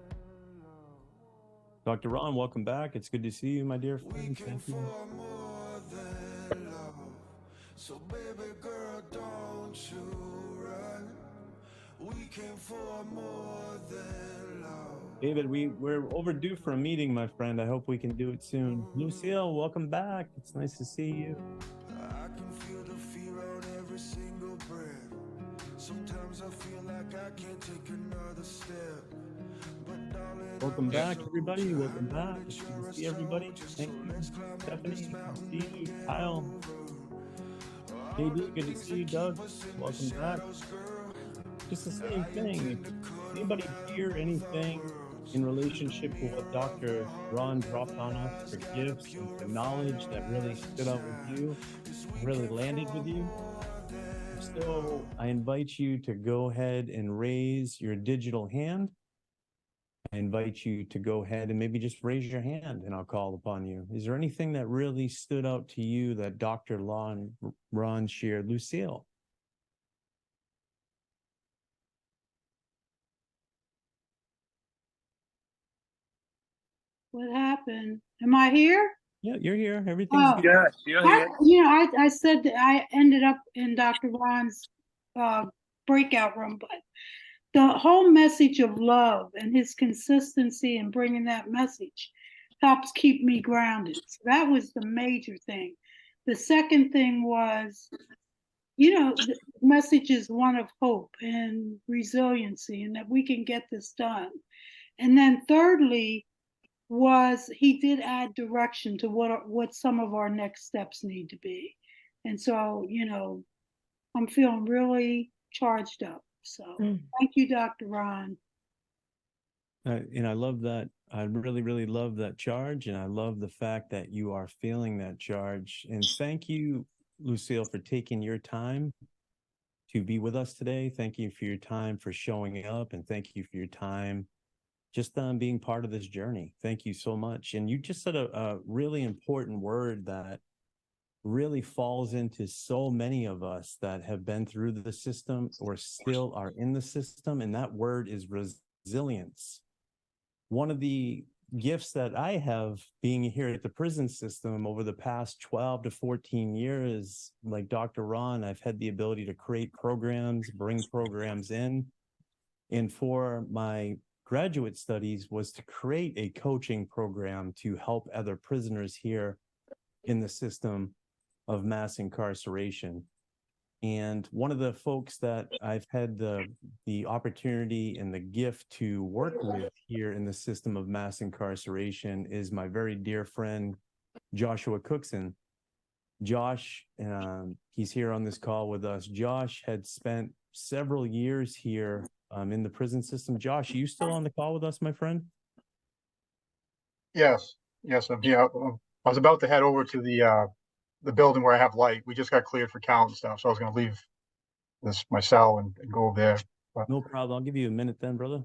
Dr. Ron, welcome back. It's good to see you, my dear We friend. came Thank you. for more than love. So baby girl, don't you run. We came for more than love. David, we're overdue for a meeting, my friend. I hope we can do it soon. Lucille, welcome back. It's nice to see you. I can feel the fear on every single breath. Sometimes I feel like I can't take another step. But darling, Welcome I'm back, a everybody. soldier. Welcome I know back. that It's good you're to a see everybody. soldier. Thank So you. let's climb up Stephanie, this good to mountain see you. together. Kyle, All JD, the good to things see that you. keep Doug, us in the welcome back. shadows, girl. Just the same I thing. intend to cut Anybody them hear out anything with our words. in relationship Look to me what right in Dr. my heart Ron and dropped on us for everlasting love, gifts and for purify knowledge that our really ashes stood out with shine. you, 'Cause we really came landed for with you? more than So love. I invite you to go ahead and raise your digital hand. I invite you to go ahead and maybe just raise your hand and I'll call upon you. Is there anything that really stood out to you that Dr. Ron shared? Lucille? What happened? Am I here? Yeah, you're here. Everything's Oh, good. Yes, you're here. I said that I ended up in Dr. Ron's breakout room, but the whole message of love and his consistency in bringing that message helps keep me grounded. So that was the major thing. The second thing was, the message is one of hope and resiliency and that we can get this done. And then thirdly, was he did add direction to what some of our next steps need to be. And so, you know, I'm feeling really charged up. So thank you, Dr. Ron. And I love that. I really, really love that charge. And I love the fact that you are feeling that charge. And thank you, Lucille, for taking your time to be with us today. Thank you for your time for showing up. And thank you for your time just being part of this journey. Thank you so much. And you just said a really important word that really falls into so many of us that have been through the system or still are in the system. And that word is resilience. One of the gifts that I have being here at the prison system over the past 12 to 14 years, like Dr. Ron, I've had the ability to create programs, bring programs in. And for my graduate studies was to create a coaching program to help other prisoners here in the system of mass incarceration. And one of the folks that I've had the opportunity and the gift to work with here in the system of mass incarceration is my very dear friend, Joshua Cookson. Josh, he's here on this call with us. Josh had spent several years here in the prison system. Josh, are you still on the call with us, my friend? Yes, I'm here. I was about to head over to the building where I have light. We just got cleared for count and stuff, so I was going to leave my cell and go over there. But, no problem. I'll give you a minute then, brother.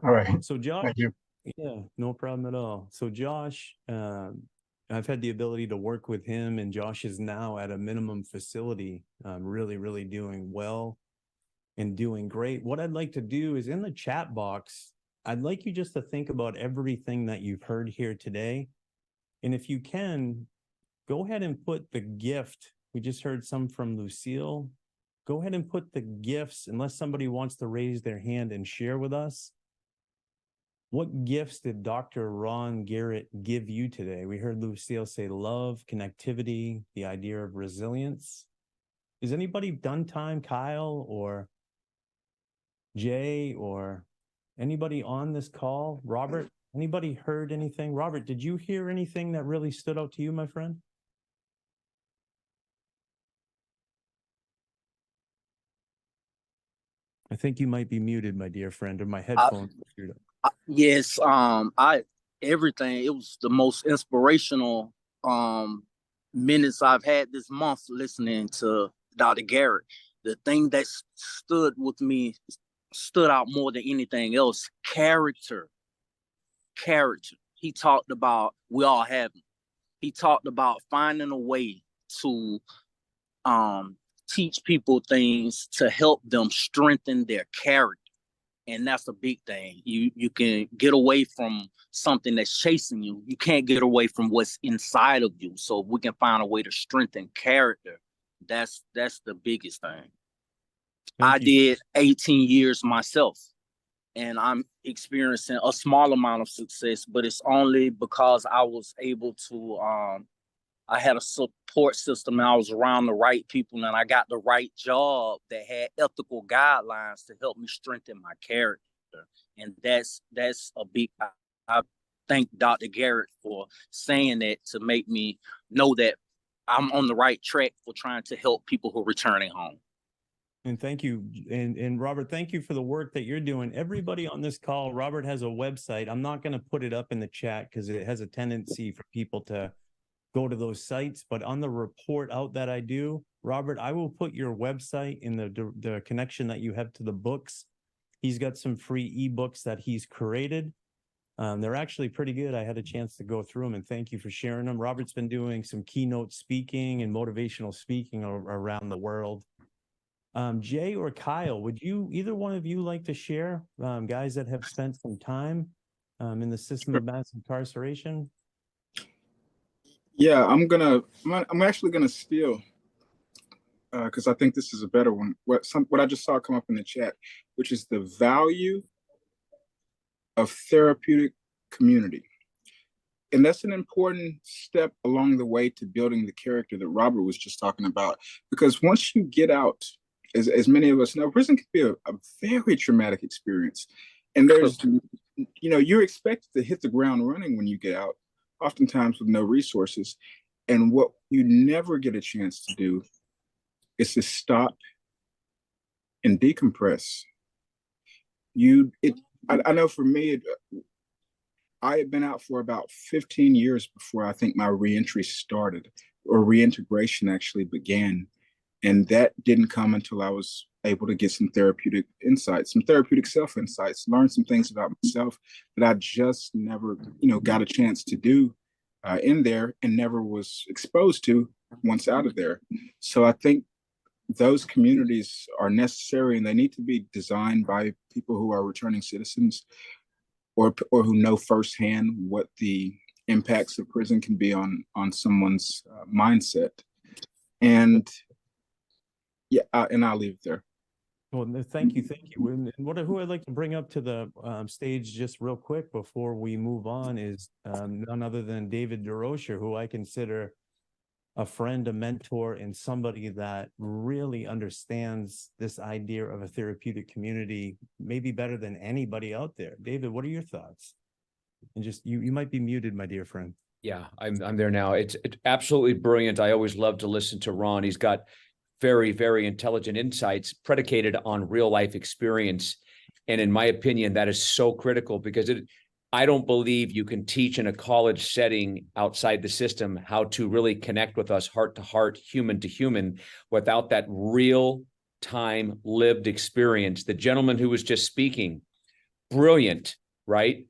All right. So Josh, thank you. Yeah, no problem at all. So Josh, I've had the ability to work with him, and Josh is now at a minimum facility, really, really doing well and doing great. What I'd like to do is in the chat box, I'd like you just to think about everything that you've heard here today. And if you can, go ahead and put the gift. We just heard some from Lucille. Go ahead and put the gifts, unless somebody wants to raise their hand and share with us. What gifts did Dr. Ron Garrett give you today? We heard Lucille say love, connectivity, the idea of resilience. Is anybody done time, Kyle or Jay or anybody on this call? Robert, anybody heard anything? Robert, did you hear anything that really stood out to you, my friend? I think you might be muted, my dear friend, or my headphones. Yes, everything. It was the most inspirational minutes I've had this month listening to Dr. Garrett. The thing that stood out more than anything else, character. He talked about, we all have them. He talked about finding a way to teach people things to help them strengthen their character. And that's a big thing. You can get away from something that's chasing you. You can't get away from what's inside of you. So if we can find a way to strengthen character, that's the biggest thing. I did 18 years myself, and I'm experiencing a small amount of success, but it's only because I was able to, I had a support system and I was around the right people and I got the right job that had ethical guidelines to help me strengthen my character. And that's a big, I thank Dr. Garrett for saying that to make me know that I'm on the right track for trying to help people who are returning home. And thank you. And Robert, thank you for the work that you're doing. Everybody on this call, Robert has a website. I'm not going to put it up in the chat because it has a tendency for people to go to those sites. But on the report out that I do, Robert, I will put your website in the connection that you have to the books. He's got some free ebooks that he's created. They're actually pretty good. I had a chance to go through them, and thank you for sharing them. Robert's been doing some keynote speaking and motivational speaking around the world. Jay or Kyle, would either one of you like to share, guys that have spent some time in the system of mass incarceration? Yeah, I'm actually gonna steal because I think this is a better one. What I just saw come up in the chat, which is the value of therapeutic community. And that's an important step along the way to building the character that Robert was just talking about. Because once you get out, as many of us know, prison can be a very traumatic experience. And you're expected to hit the ground running when you get out, oftentimes with no resources. And what you never get a chance to do is to stop and decompress. I know for me, I had been out for about 15 years before I think my reentry started, or reintegration actually began. And that didn't come until I was able to get some therapeutic insights, some therapeutic self insights, learn some things about myself that I just never, got a chance to do in there, and never was exposed to once out of there. So I think those communities are necessary, and they need to be designed by people who are returning citizens, or who know firsthand what the impacts of prison can be on someone's mindset. And yeah, and I'll leave it there. Well, thank you. And who I'd like to bring up to the stage just real quick before we move on is none other than David DeRocher, who I consider a friend, a mentor, and somebody that really understands this idea of a therapeutic community maybe better than anybody out there. David, what are your thoughts? And just you might be muted, my dear friend. Yeah, I'm there now. It's absolutely brilliant. I always love to listen to Ron. He's got very, very intelligent insights predicated on real life experience. And in my opinion, that is so critical, because I don't believe you can teach in a college setting outside the system how to really connect with us heart to heart, human to human, without that real time lived experience. The gentleman who was just speaking, brilliant, right?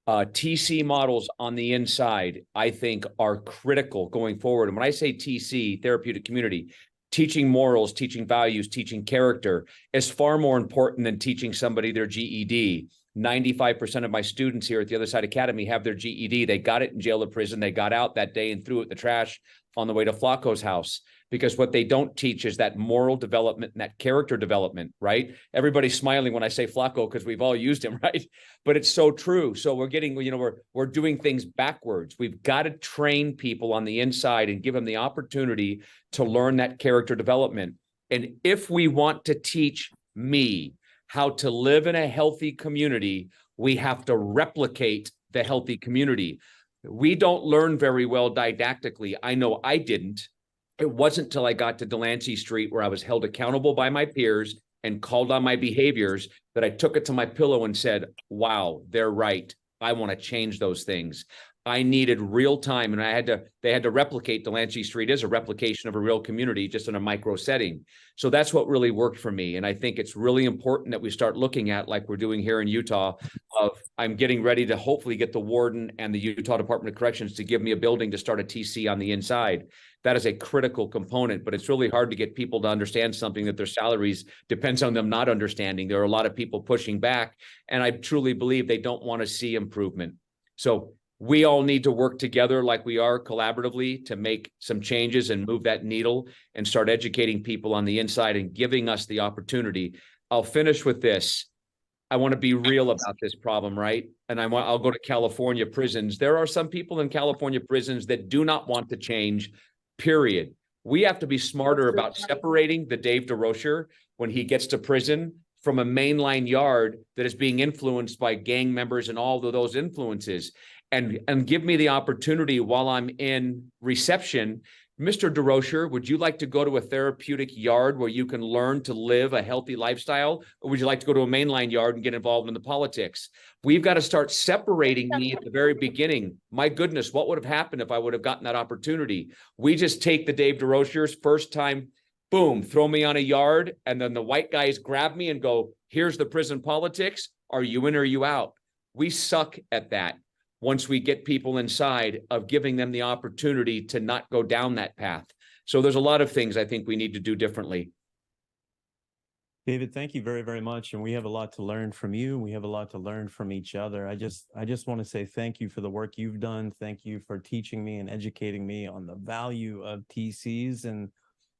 TC models on the inside, I think, are critical going forward. And when I say TC, therapeutic community, teaching morals, teaching values, teaching character is far more important than teaching somebody their GED. 95% of my students here at the Other Side Academy have their GED. They got it in jail or prison. They got out that day and threw it in the trash on the way to Flacco's house, because what they don't teach is that moral development and that character development, right? Everybody's smiling when I say Flacco because we've all used him, right? But it's so true. So we're getting, we're doing things backwards. We've got to train people on the inside and give them the opportunity to learn that character development. And if we want to teach me how to live in a healthy community, we have to replicate the healthy community. We don't learn very well didactically. I know I didn't. It wasn't until I got to Delancey Street, where I was held accountable by my peers and called on my behaviors, that I took it to my pillow and said, wow, they're right. I want to change those things. I needed real time, and they had to replicate. Delancey Street is a replication of a real community, just in a micro setting. So that's what really worked for me. And I think it's really important that we start looking at, like we're doing here in Utah, I'm getting ready to hopefully get the warden and the Utah Department of Corrections to give me a building to start a TC on the inside. That is a critical component, but it's really hard to get people to understand something that their salaries depends on them not understanding. There are a lot of people pushing back, and I truly believe they don't want to see improvement. So we all need to work together like we are collaboratively to make some changes and move that needle and start educating people on the inside and giving us the opportunity. I'll finish with this. I want to be real about this problem, right? And I'll go to California prisons. There are some people in California prisons that do not want to change, period. We have to be smarter about separating the Dave DeRocher when he gets to prison from a mainline yard that is being influenced by gang members and all of those influences. And give me the opportunity while I'm in reception. Mr. DeRocher, would you like to go to a therapeutic yard where you can learn to live a healthy lifestyle? Or would you like to go to a mainline yard and get involved in the politics? We've got to start separating me at the very beginning. My goodness, what would have happened if I would have gotten that opportunity? We just take the Dave DeRocher's first time, boom, throw me on a yard, and then the white guys grab me and go, here's the prison politics. Are you in or are you out? We suck at that. Once we get people inside, of giving them the opportunity to not go down that path. So there's a lot of things I think we need to do differently. David, thank you very, very much. And we have a lot to learn from you. We have a lot to learn from each other. I just want to say thank you for the work you've done. Thank you for teaching me and educating me on the value of TCs. And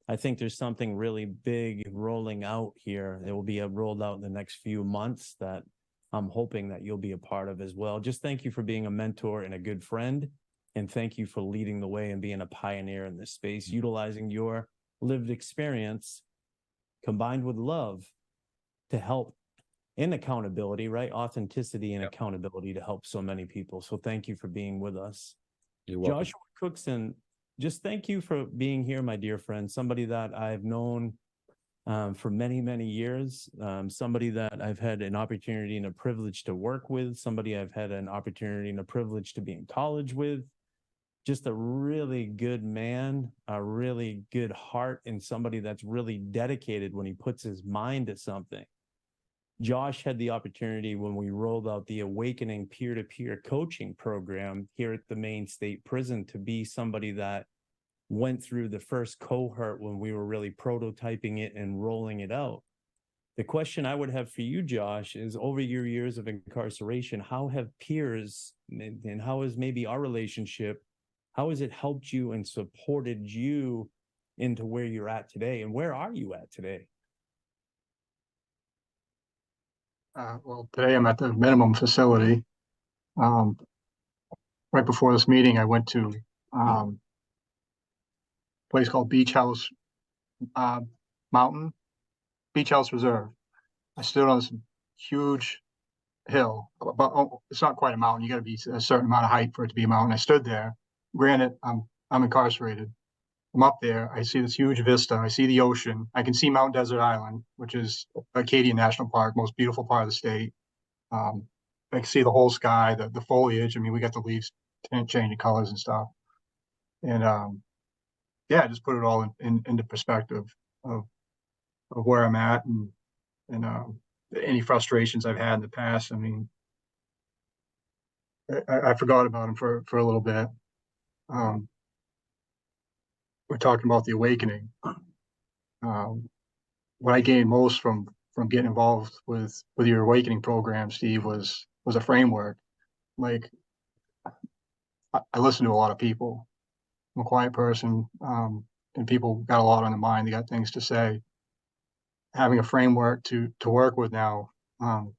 I think there's something really big rolling out here. It will be rolled out in the next few months that I'm hoping that you'll be a part of as well. Just thank you for being a mentor and a good friend. And thank you for leading the way and being a pioneer in this space, utilizing your lived experience combined with love to help and accountability, right? Authenticity and accountability to help so many people. So thank you for being with us. You're welcome. Joshua Cookson, just thank you for being here, my dear friend, somebody that I've known for many, many years, somebody that I've had an opportunity and a privilege to work with, somebody I've had an opportunity and a privilege to be in college with, just a really good man, a really good heart, and somebody that's really dedicated when he puts his mind to something. Josh had the opportunity when we rolled out the Awakening peer-to-peer coaching program here at the Maine State Prison to be somebody that went through the first cohort when we were really prototyping it and rolling it out. The question I would have for you, Josh, is over your years of incarceration, how have peers and how has maybe our relationship, how has it helped you and supported you into where you're at today? And where are you at today? Well, today I'm at the minimum facility. Right before this meeting, I went to a place called Beach House Mountain, Beach House Reserve. I stood on this huge hill, but it's not quite a mountain. You got to be a certain amount of height for it to be a mountain. I stood there. Granted, I'm incarcerated. I'm up there. I see this huge vista. I see the ocean. I can see Mount Desert Island, which is Acadia National Park, most beautiful part of the state. I can see the whole sky, the foliage. I mean, we got the leaves changing colors and stuff. And yeah, just put it all into perspective of where I'm at and any frustrations I've had in the past. I mean, I forgot about them for a little bit. We're talking about the awakening. What I gained most from getting involved with your awakening program, Steve, was a framework. Like I listen to a lot of people. I'm a quiet person, and people got a lot on their mind. They got things to say. Having a framework to work with now, to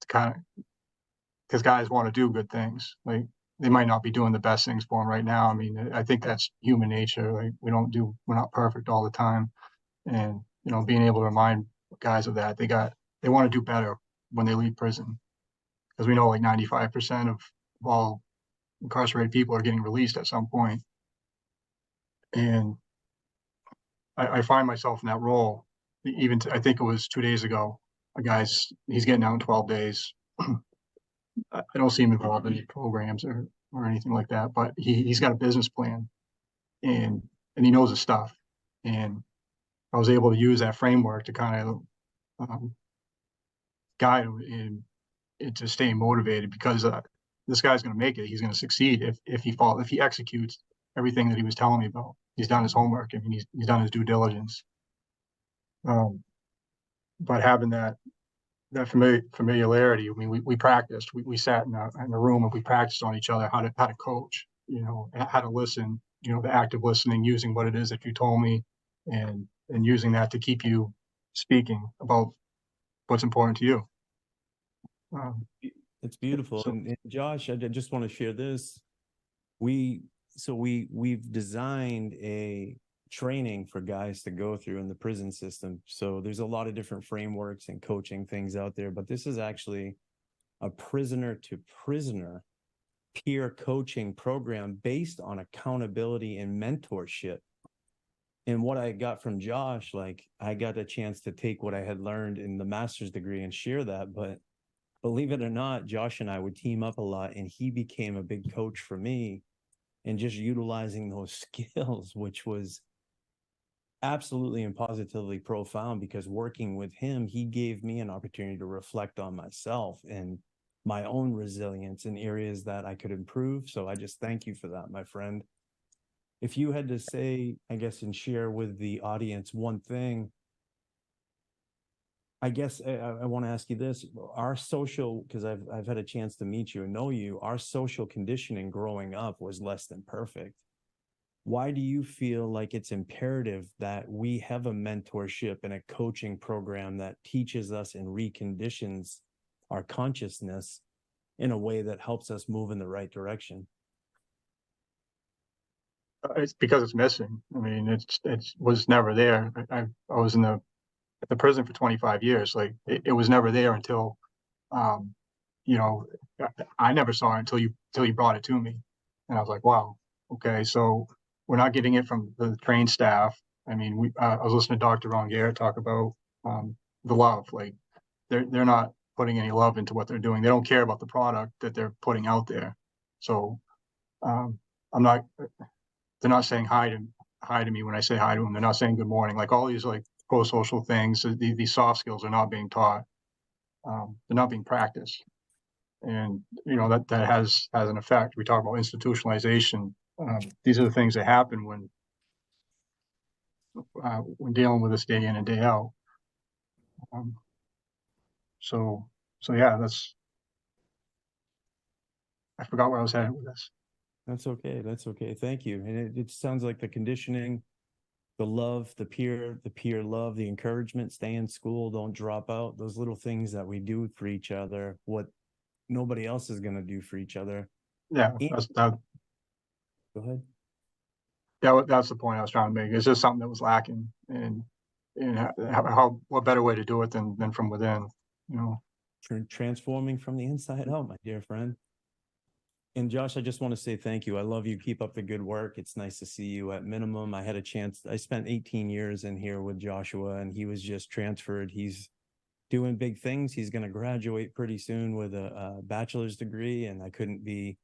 kind of, because guys want to do good things. Like they might not be doing the best things for them right now. I mean, I think that's human nature. Like we're not perfect all the time, and being able to remind guys of that, they want to do better when they leave prison, because we know like 95% of all incarcerated people are getting released at some point. And I find myself in that role. Even I think it was 2 days ago, he's getting out in 12 days. I don't see him involved in any programs or anything like that, but he's got a business plan and he knows his stuff. And I was able to use that framework to kind of guide him into staying motivated, because this guy's going to make it. He's going to succeed if he executes everything that he was telling me about. He's done his homework. I mean, he's done his due diligence. But having that familiarity, I mean, we practiced. We sat in a room and we practiced on each other how to coach. How to listen. The active listening, using what it is that you told me, and using that to keep you speaking about what's important to you. It's beautiful. And Josh, I just want to share this. We've designed a training for guys to go through in the prison system. So there's a lot of different frameworks and coaching things out there, but this is actually a prisoner to prisoner peer coaching program based on accountability and mentorship. And what I got from Josh, like I got a chance to take what I had learned in the master's degree and share that. But believe it or not, Josh and I would team up a lot, and he became a big coach for me. And just utilizing those skills, which was absolutely and positively profound, because working with him, he gave me an opportunity to reflect on myself and my own resilience in areas that I could improve. So I just thank you for that, my friend. If you had to say, I guess, and share with the audience one thing, I guess I want to ask you this: our social, because I've had a chance to meet you and know you, our social conditioning growing up was less than perfect. Why do you feel like it's imperative that we have a mentorship and a coaching program that teaches us and reconditions our consciousness in a way that helps us move in the right direction? It's because it's missing. I mean, it was never there. I was at the prison for 25 years. Like it was never there until You know, I never saw it until you brought it to me, and I was like, wow, okay, so we're not getting it from the trained staff. I mean, I was listening to Dr. Ron Garrett talk about the love. Like they're not putting any love into what they're doing. They don't care about the product that they're putting out there. So I'm not. They're not saying hi to me when I say hi to them. They're not saying good morning. Like all these like pro-social things, these soft skills are not being taught. They're not being practiced, and you know that has an effect. We talk about institutionalization. These are the things that happen when dealing with this day in and day out. Um, so yeah, I forgot where I was headed with this. That's okay. That's okay. Thank you. And it sounds like the conditioning, the love, the peer love, the encouragement, stay in school, don't drop out. Those little things that we do for each other, what nobody else is going to do for each other. Yeah, that. Go ahead. Yeah, that's the point I was trying to make. It's just something that was lacking, and what better way to do it than from within, you know? Transforming from the inside out, my dear friend. And Josh, I just want to say thank you. I love you. Keep up the good work. It's nice to see you. At minimum, I spent 18 years in here with Joshua, and he was just transferred. He's doing big things. He's going to graduate pretty soon with a bachelor's degree, and I couldn't be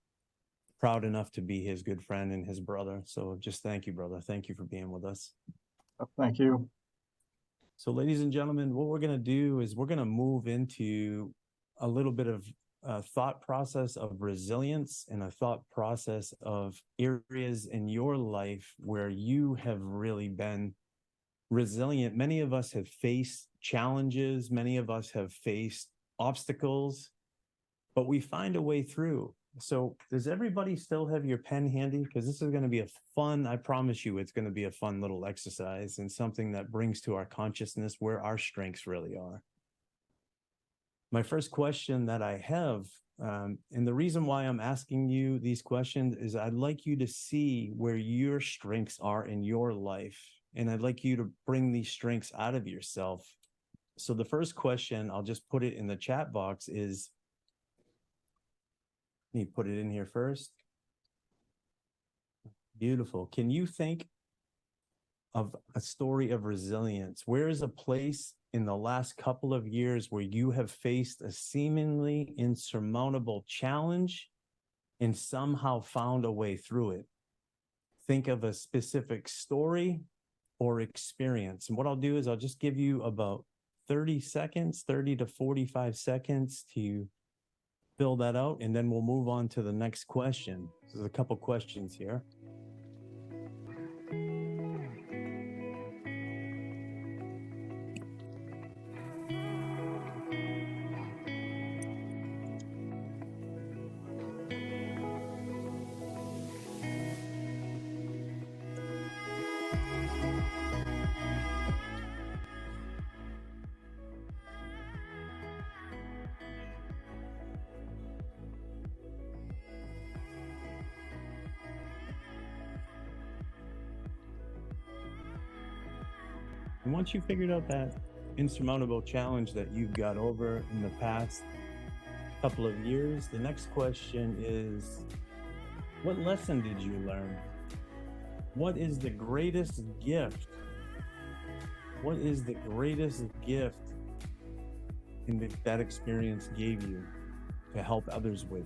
proud enough to be his good friend and his brother. So just thank you, brother. Thank you for being with us. Thank you. So ladies and gentlemen, what we're going to do is we're going to move into a little bit of a thought process of resilience and a thought process of areas in your life where you have really been resilient. Many of us have faced challenges. Many of us have faced obstacles, but we find a way through. So does everybody still have your pen handy? Because this is going to be I promise you, it's going to be a fun little exercise and something that brings to our consciousness where our strengths really are. My first question that I have, and the reason why I'm asking you these questions is I'd like you to see where your strengths are in your life. And I'd like you to bring these strengths out of yourself. So the first question, I'll just put it in the chat box, is, let me put it in here first. Beautiful. Can you think of a story of resilience? Where is a place in the last couple of years where you have faced a seemingly insurmountable challenge and somehow found a way through it? Think of a specific story or experience. And what I'll do is I'll just give you about 30 to 45 seconds to fill that out, and then we'll move on to the next question. There's a couple questions here. And once you figured out that insurmountable challenge that you've got over in the past couple of years, the next question is, what lesson did you learn? What is the greatest gift? What is the greatest gift that experience gave you to help others with?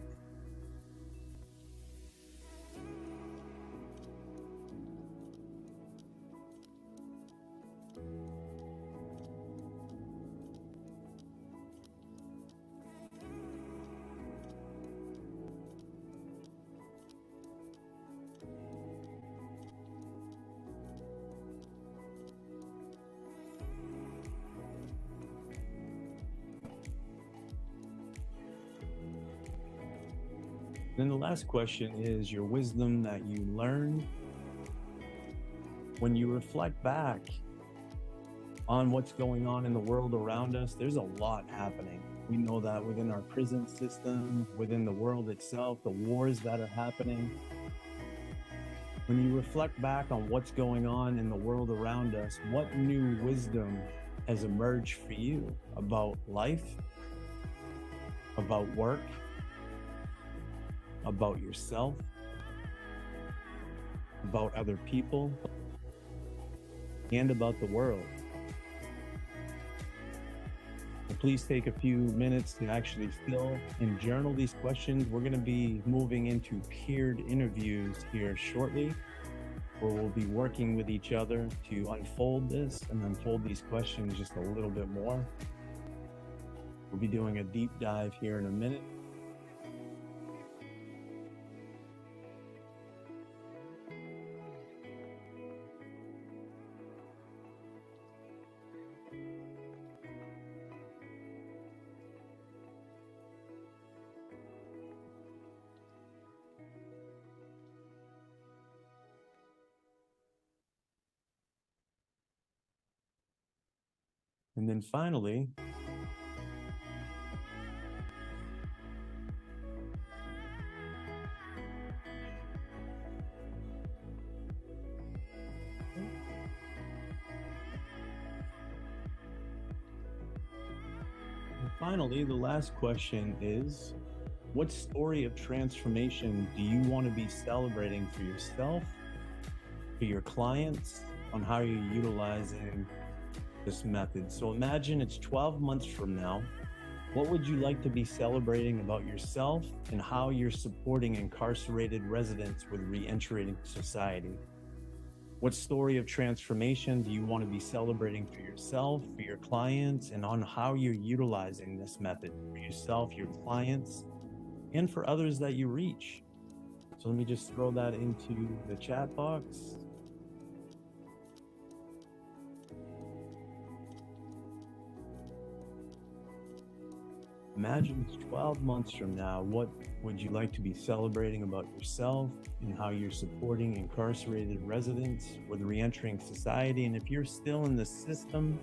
Then the last question is your wisdom that you learned. When you reflect back on what's going on in the world around us, there's a lot happening. We know that within our prison system, within the world itself, the wars that are happening. When you reflect back on what's going on in the world around us, what new wisdom has emerged for you about life, about work, about yourself, about other people, and about the world. So please take a few minutes to actually fill and journal these questions. We're going to be moving into peered interviews here shortly, where we'll be working with each other to unfold this and unfold these questions just a little bit more. We'll be doing a deep dive here in a minute. And then finally, the last question is, what story of transformation do you want to be celebrating for yourself, for your clients, on how you're utilizing this method? So imagine it's 12 months from now. What would you like to be celebrating about yourself and how you're supporting incarcerated residents with reentering society? What story of transformation do you want to be celebrating for yourself, for your clients, and on how you're utilizing this method for yourself, your clients, and for others that you reach? So let me just throw that into the chat box. Imagine it's 12 months from now. What would you like to be celebrating about yourself and how you're supporting incarcerated residents with reentering society? And if you're still in the system,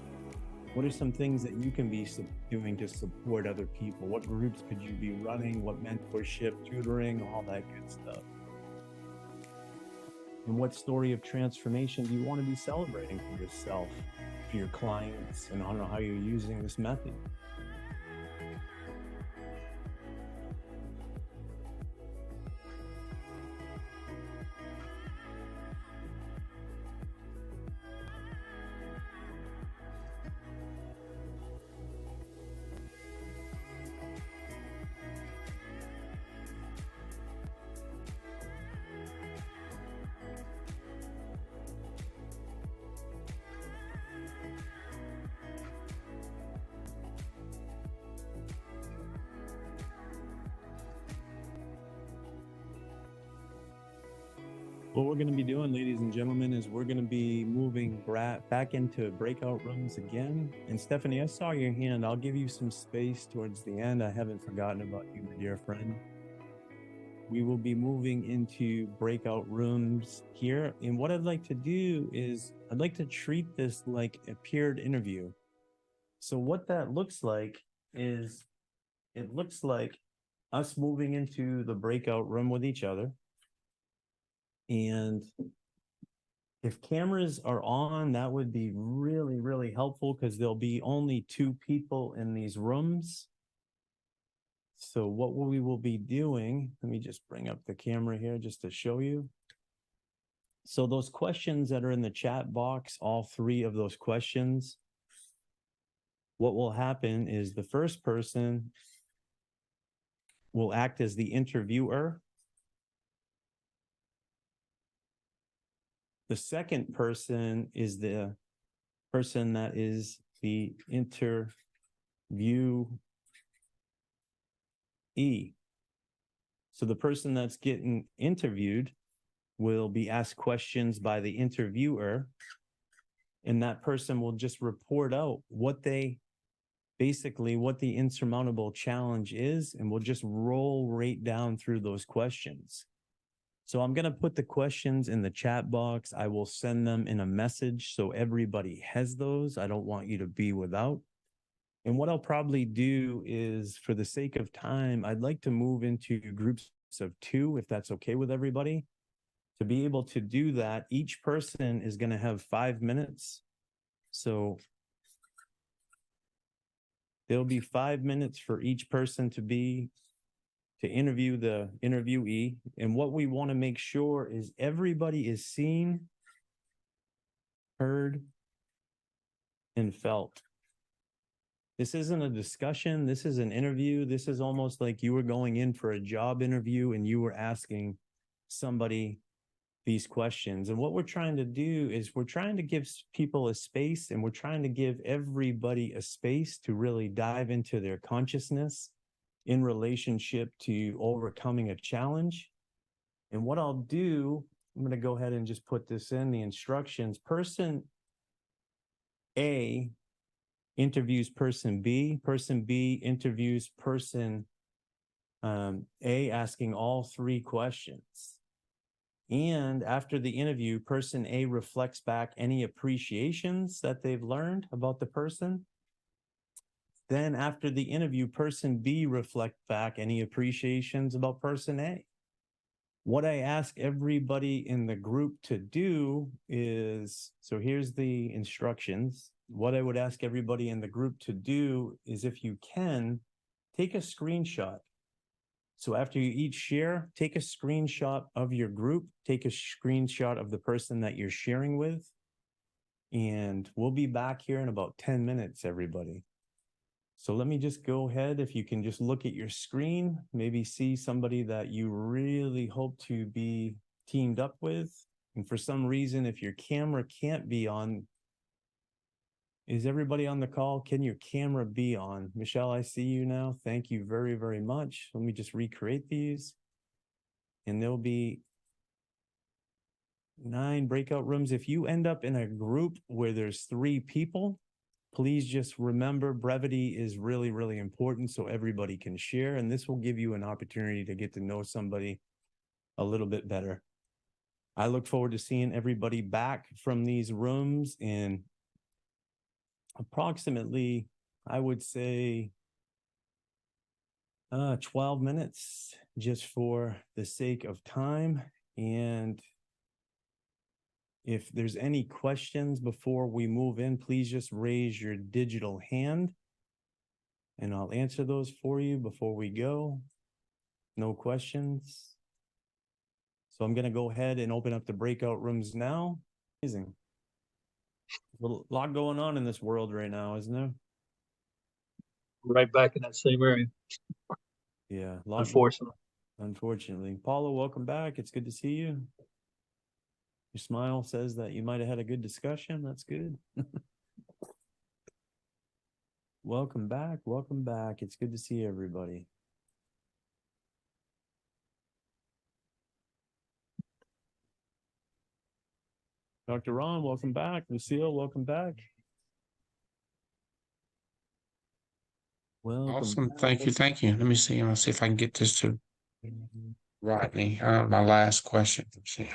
what are some things that you can be doing to support other people? What groups could you be running? What mentorship, tutoring, all that good stuff? And what story of transformation do you want to be celebrating for yourself, for your clients, and on how you're using this method? What we're going to be doing, ladies and gentlemen, is we're going to be moving back into breakout rooms again. And Stephanie, I saw your hand. I'll give you some space towards the end. I haven't forgotten about you, my dear friend. We will be moving into breakout rooms here. And what I'd like to do is I'd like to treat this like a peered interview. So what that looks like is it looks like us moving into the breakout room with each other. And if cameras are on, that would be really, really helpful because there'll be only 2 people in these rooms. So what we will be doing, let me just bring up the camera here just to show you. So those questions that are in the chat box, all 3 of those questions, what will happen is the first person will act as the interviewer. The second person is the person that is the interviewee. So the person that's getting interviewed will be asked questions by the interviewer, and that person will just report out what the insurmountable challenge is, and we'll just roll right down through those questions. So I'm going to put the questions in the chat box. I will send them in a message so everybody has those. I don't want you to be without. And what I'll probably do is, for the sake of time, I'd like to move into groups of 2, if that's okay with everybody. To be able to do that, each person is going to have 5 minutes. So There'll be 5 minutes for each person to interview the interviewee. And what we want to make sure is everybody is seen, heard, and felt. This isn't a discussion. This is an interview. This is almost like you were going in for a job interview and you were asking somebody these questions. And what we're trying to do is we're trying to give people a space, and we're trying to give everybody a space to really dive into their consciousness in relationship to overcoming a challenge. And what I'll do, I'm going to go ahead and just put this in the instructions. Person A interviews person B. Person B interviews person A, asking all 3 questions. And after the interview, person A reflects back any appreciations that they've learned about the person. Then after the interview, person B reflect back any appreciations about person A. What I ask everybody in the group to do is, so here's the instructions. What I would ask everybody in the group to do is, if you can, take a screenshot. So after you each share, take a screenshot of your group, take a screenshot of the person that you're sharing with, and we'll be back here in about 10 minutes, everybody. So let me just go ahead. If you can just look at your screen, maybe see somebody that you really hope to be teamed up with. And for some reason, if your camera can't be on, is everybody on the call? Can your camera be on? Michelle, I see you now. Thank you very, very much. Let me just recreate these. And there'll be 9 breakout rooms. If you end up in a group where there's 3 people, please just remember brevity is really, really important so everybody can share. And this will give you an opportunity to get to know somebody a little bit better. I look forward to seeing everybody back from these rooms in approximately, I would say, 12 minutes, just for the sake of time. And if there's any questions before we move in, please just raise your digital hand and I'll answer those for you before we go. No questions. So I'm going to go ahead and open up the breakout rooms now. Amazing. A lot going on in this world right now, isn't there? Right back in that same area. Yeah. Unfortunately. Paula, welcome back. It's good to see you. Your smile says that you might have had a good discussion. That's good. Welcome back. Welcome back. It's good to see everybody. Dr. Ron, welcome back. Lucille, welcome back. Welcome Awesome. back. Thank you. Thank you. Let me see. I'll see if I can get this to Rodney. My last question. Let's see.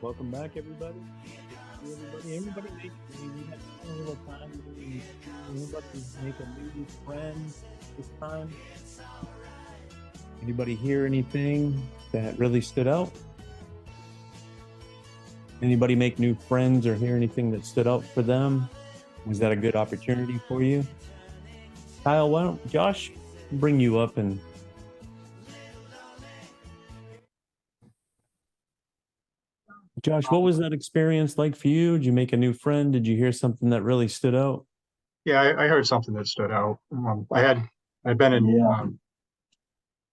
Welcome back, everybody. Everybody make a little time. Everybody make a new friend this time. Anybody hear anything that really stood out? Anybody make new friends or hear anything that stood out for them? Was that a good opportunity for you? Kyle, why don't Josh bring you up and Josh, what was that experience like for you? Did you make a new friend? Did you hear something that really stood out? Yeah, I heard something that stood out. I'd been in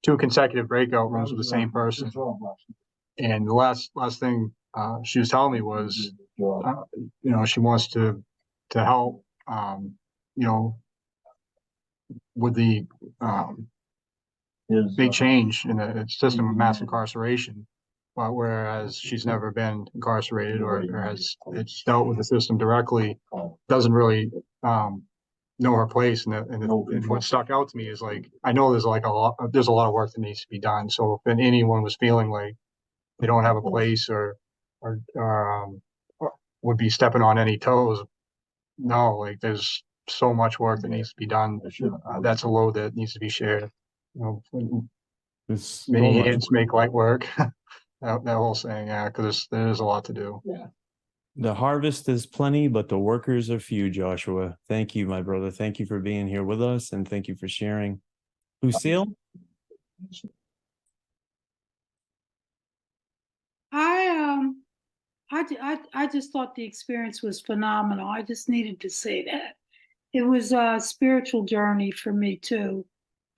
2 consecutive breakout rooms with the same person, and the last thing she was telling me was, she wants to help, with the big change in the system of mass incarceration. Whereas she's never been incarcerated or has it's dealt with the system directly, doesn't really know her place. And what stuck out to me is, like, I know there's a lot of work that needs to be done. So if anyone was feeling like they don't have a place or would be stepping on any toes, no, like, there's so much work that needs to be done. That's a load that needs to be shared. Many hands make light work. That whole saying, yeah, because there's a lot to do. Yeah. The harvest is plenty, but the workers are few, Joshua. Thank you, my brother. Thank you for being here with us, and thank you for sharing. Lucille? I just thought the experience was phenomenal. I just needed to say that. It was a spiritual journey for me too.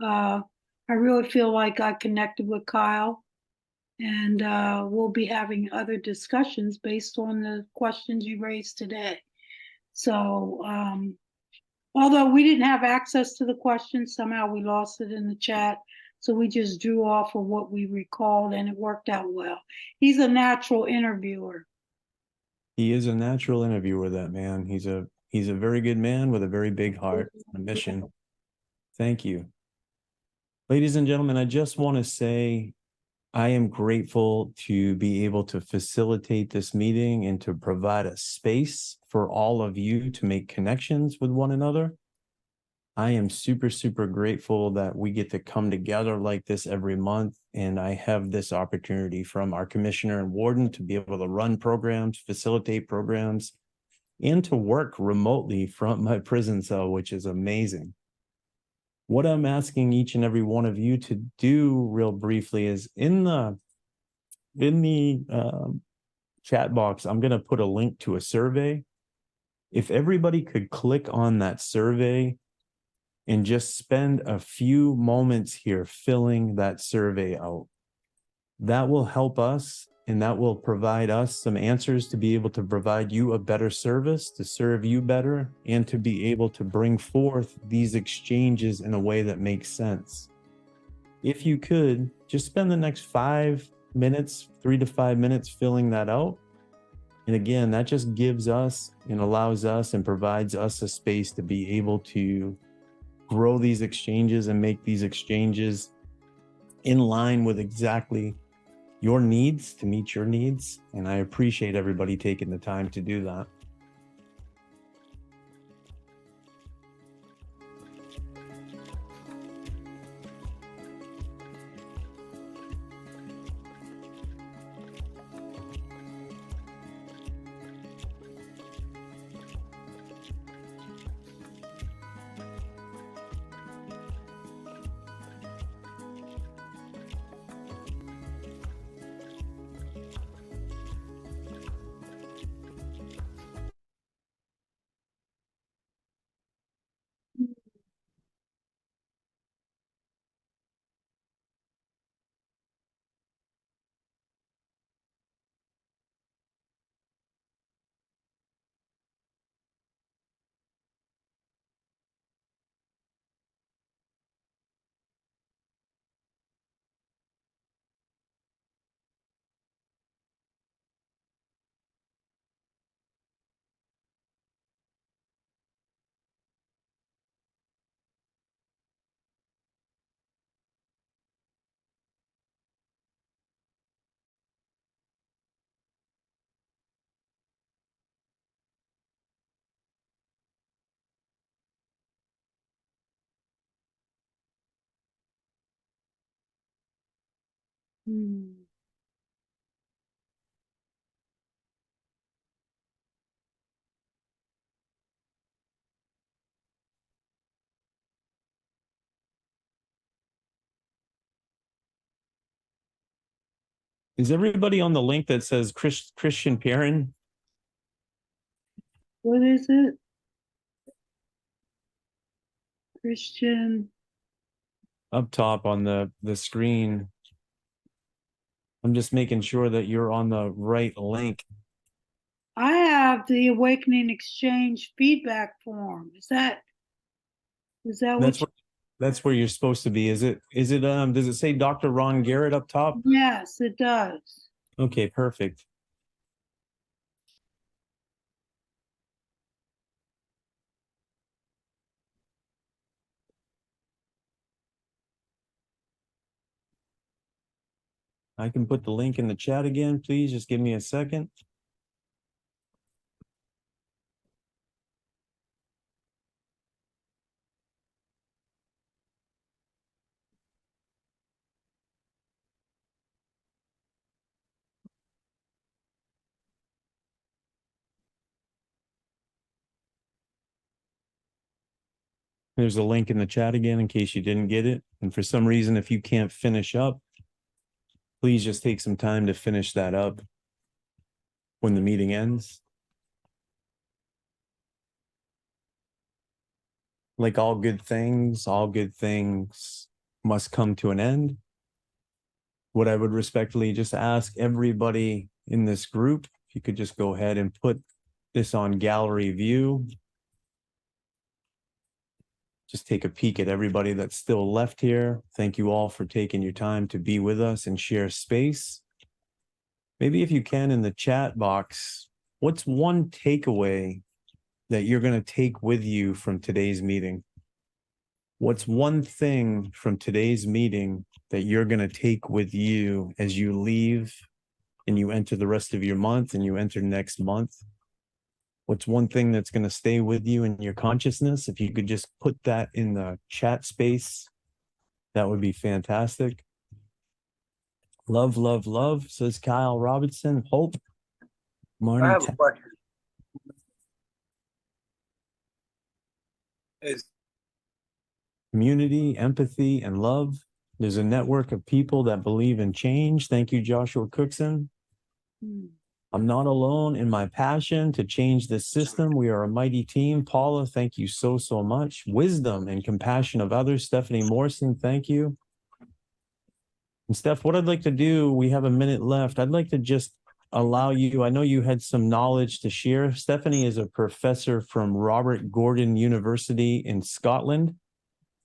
I really feel like I connected with Kyle, and we'll be having other discussions based on the questions you raised today. So, although we didn't have access to the questions, somehow we lost it in the chat. So we just drew off of what we recalled, and it worked out well. He's a natural interviewer. He is a natural interviewer, that man. He's a very good man with a very big heart, a mission. Thank you. Ladies and gentlemen, I just want to say I am grateful to be able to facilitate this meeting and to provide a space for all of you to make connections with one another. I am super, super grateful that we get to come together like this every month. And I have this opportunity from our commissioner and warden to be able to run programs, facilitate programs, and to work remotely from my prison cell, which is amazing. What I'm asking each and every one of you to do real briefly is in the chat box, I'm going to put a link to a survey. If everybody could click on that survey and just spend a few moments here filling that survey out, that will help us, and that will provide us some answers to be able to provide you a better service, to serve you better, and to be able to bring forth these exchanges in a way that makes sense. If you could, just spend the next 5 minutes, 3 to 5 minutes filling that out. And again, that just gives us and allows us and provides us a space to be able to grow these exchanges and make these exchanges in line with exactly your needs, to meet your needs. And I appreciate everybody taking the time to do that. Is everybody on the link that says Christian Perrin? What is it? Christian. Up top on the screen. I'm just making sure that you're on the right link. I have the Awakening Exchange feedback form. Is that That's where you're supposed to be. Is it does it say Dr. Ron Garrett up top? Yes, it does. Okay, perfect. I can put the link in the chat again, please. Just give me a second. There's a link in the chat again in case you didn't get it. And for some reason, if you can't finish up, please just take some time to finish that up when the meeting ends. Like all good things must come to an end. What I would respectfully just ask everybody in this group, if you could just go ahead and put this on gallery view. Just take a peek at everybody that's still left here. Thank you all for taking your time to be with us and share space. Maybe if you can, in the chat box, what's one takeaway that you're going to take with you from today's meeting? What's one thing from today's meeting that you're going to take with you as you leave and you enter the rest of your month and you enter next month? What's one thing that's going to stay with you in your consciousness? If you could just put that in the chat space, that would be fantastic. Love, love, love, says Kyle Robinson. Hope. Marty. I have a question. Community, empathy, and love. There's a network of people that believe in change. Thank you, Joshua Cookson. I'm not alone in my passion to change this system. We are a mighty team. Paula, thank you so, so much. Wisdom and compassion of others. Stephanie Morrison, thank you. And Steph, what I'd like to do, we have a minute left. I'd like to just allow you, I know you had some knowledge to share. Stephanie is a professor from Robert Gordon University in Scotland.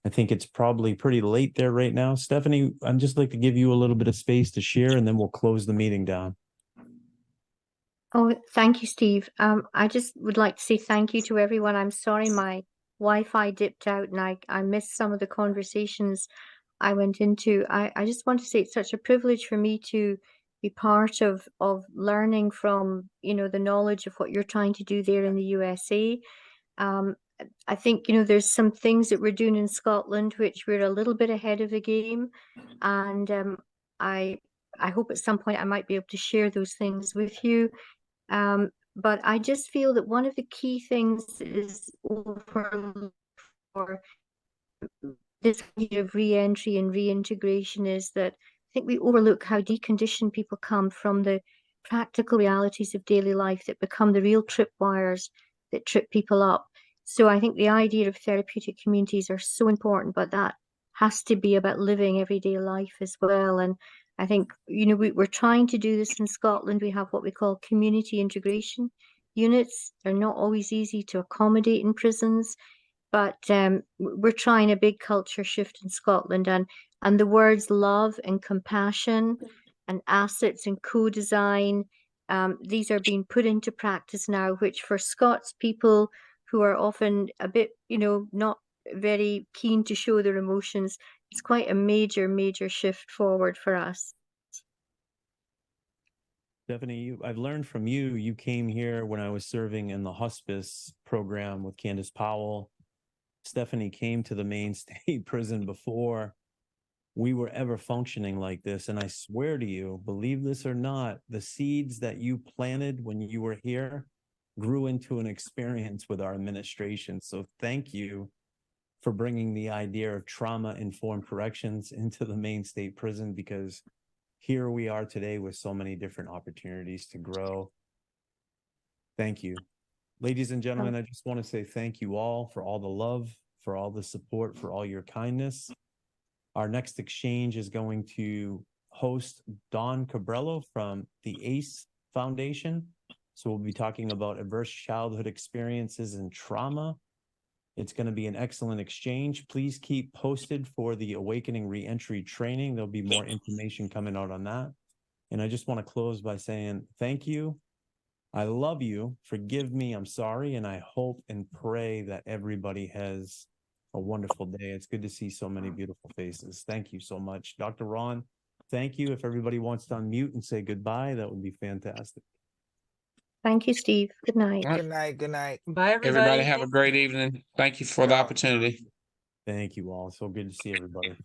I think it's probably pretty late there right now. Stephanie, I'd just like to give you a little bit of space to share, and then we'll close the meeting down. Oh, thank you, Steve. I just would like to say thank you to everyone. I'm sorry my Wi-Fi dipped out and I missed some of the conversations I went into. I just want to say it's such a privilege for me to be part of learning from, you know, the knowledge of what you're trying to do there in the USA. I think, you know, there's some things that we're doing in Scotland which we're a little bit ahead of the game, and I hope at some point I might be able to share those things with you. But I just feel that one of the key things is overlooked for this idea of re-entry and reintegration is that I think we overlook how deconditioned people come from the practical realities of daily life that become the real tripwires that trip people up. So I think the idea of therapeutic communities are so important, but that has to be about living everyday life as well. And I think, you know, we're trying to do this in Scotland. We have what we call community integration units. They're not always easy to accommodate in prisons, but we're trying a big culture shift in Scotland. And the words love and compassion and assets and co-design, these are being put into practice now, which for Scots people who are often a bit, you know, not very keen to show their emotions, it's quite a major, major shift forward for us. Stephanie, I've learned from you. You came here when I was serving in the hospice program with Candace Powell. Stephanie came to the Maine State Prison before we were ever functioning like this. And I swear to you, believe this or not, the seeds that you planted when you were here grew into an experience with our administration. So thank you for bringing the idea of trauma-informed corrections into the Maine State Prison, because here we are today with so many different opportunities to grow. Thank you. Ladies and gentlemen, I just want to say thank you all for all the love, for all the support, for all your kindness. Our next exchange is going to host Don Cabrello from the ACE Foundation. So we'll be talking about adverse childhood experiences and trauma. It's going to be an excellent exchange. Please keep posted for the Awakening Reentry training. There'll be more information coming out on that. And I just want to close by saying thank you. I love you. Forgive me. I'm sorry. And I hope and pray that everybody has a wonderful day. It's good to see so many beautiful faces. Thank you so much. Dr. Ron, thank you. If everybody wants to unmute and say goodbye, that would be fantastic. Thank you, Steve. Good night. Good night. Good night. Bye, everybody. Everybody have a great evening. Thank you for the opportunity. Thank you all. So good to see everybody.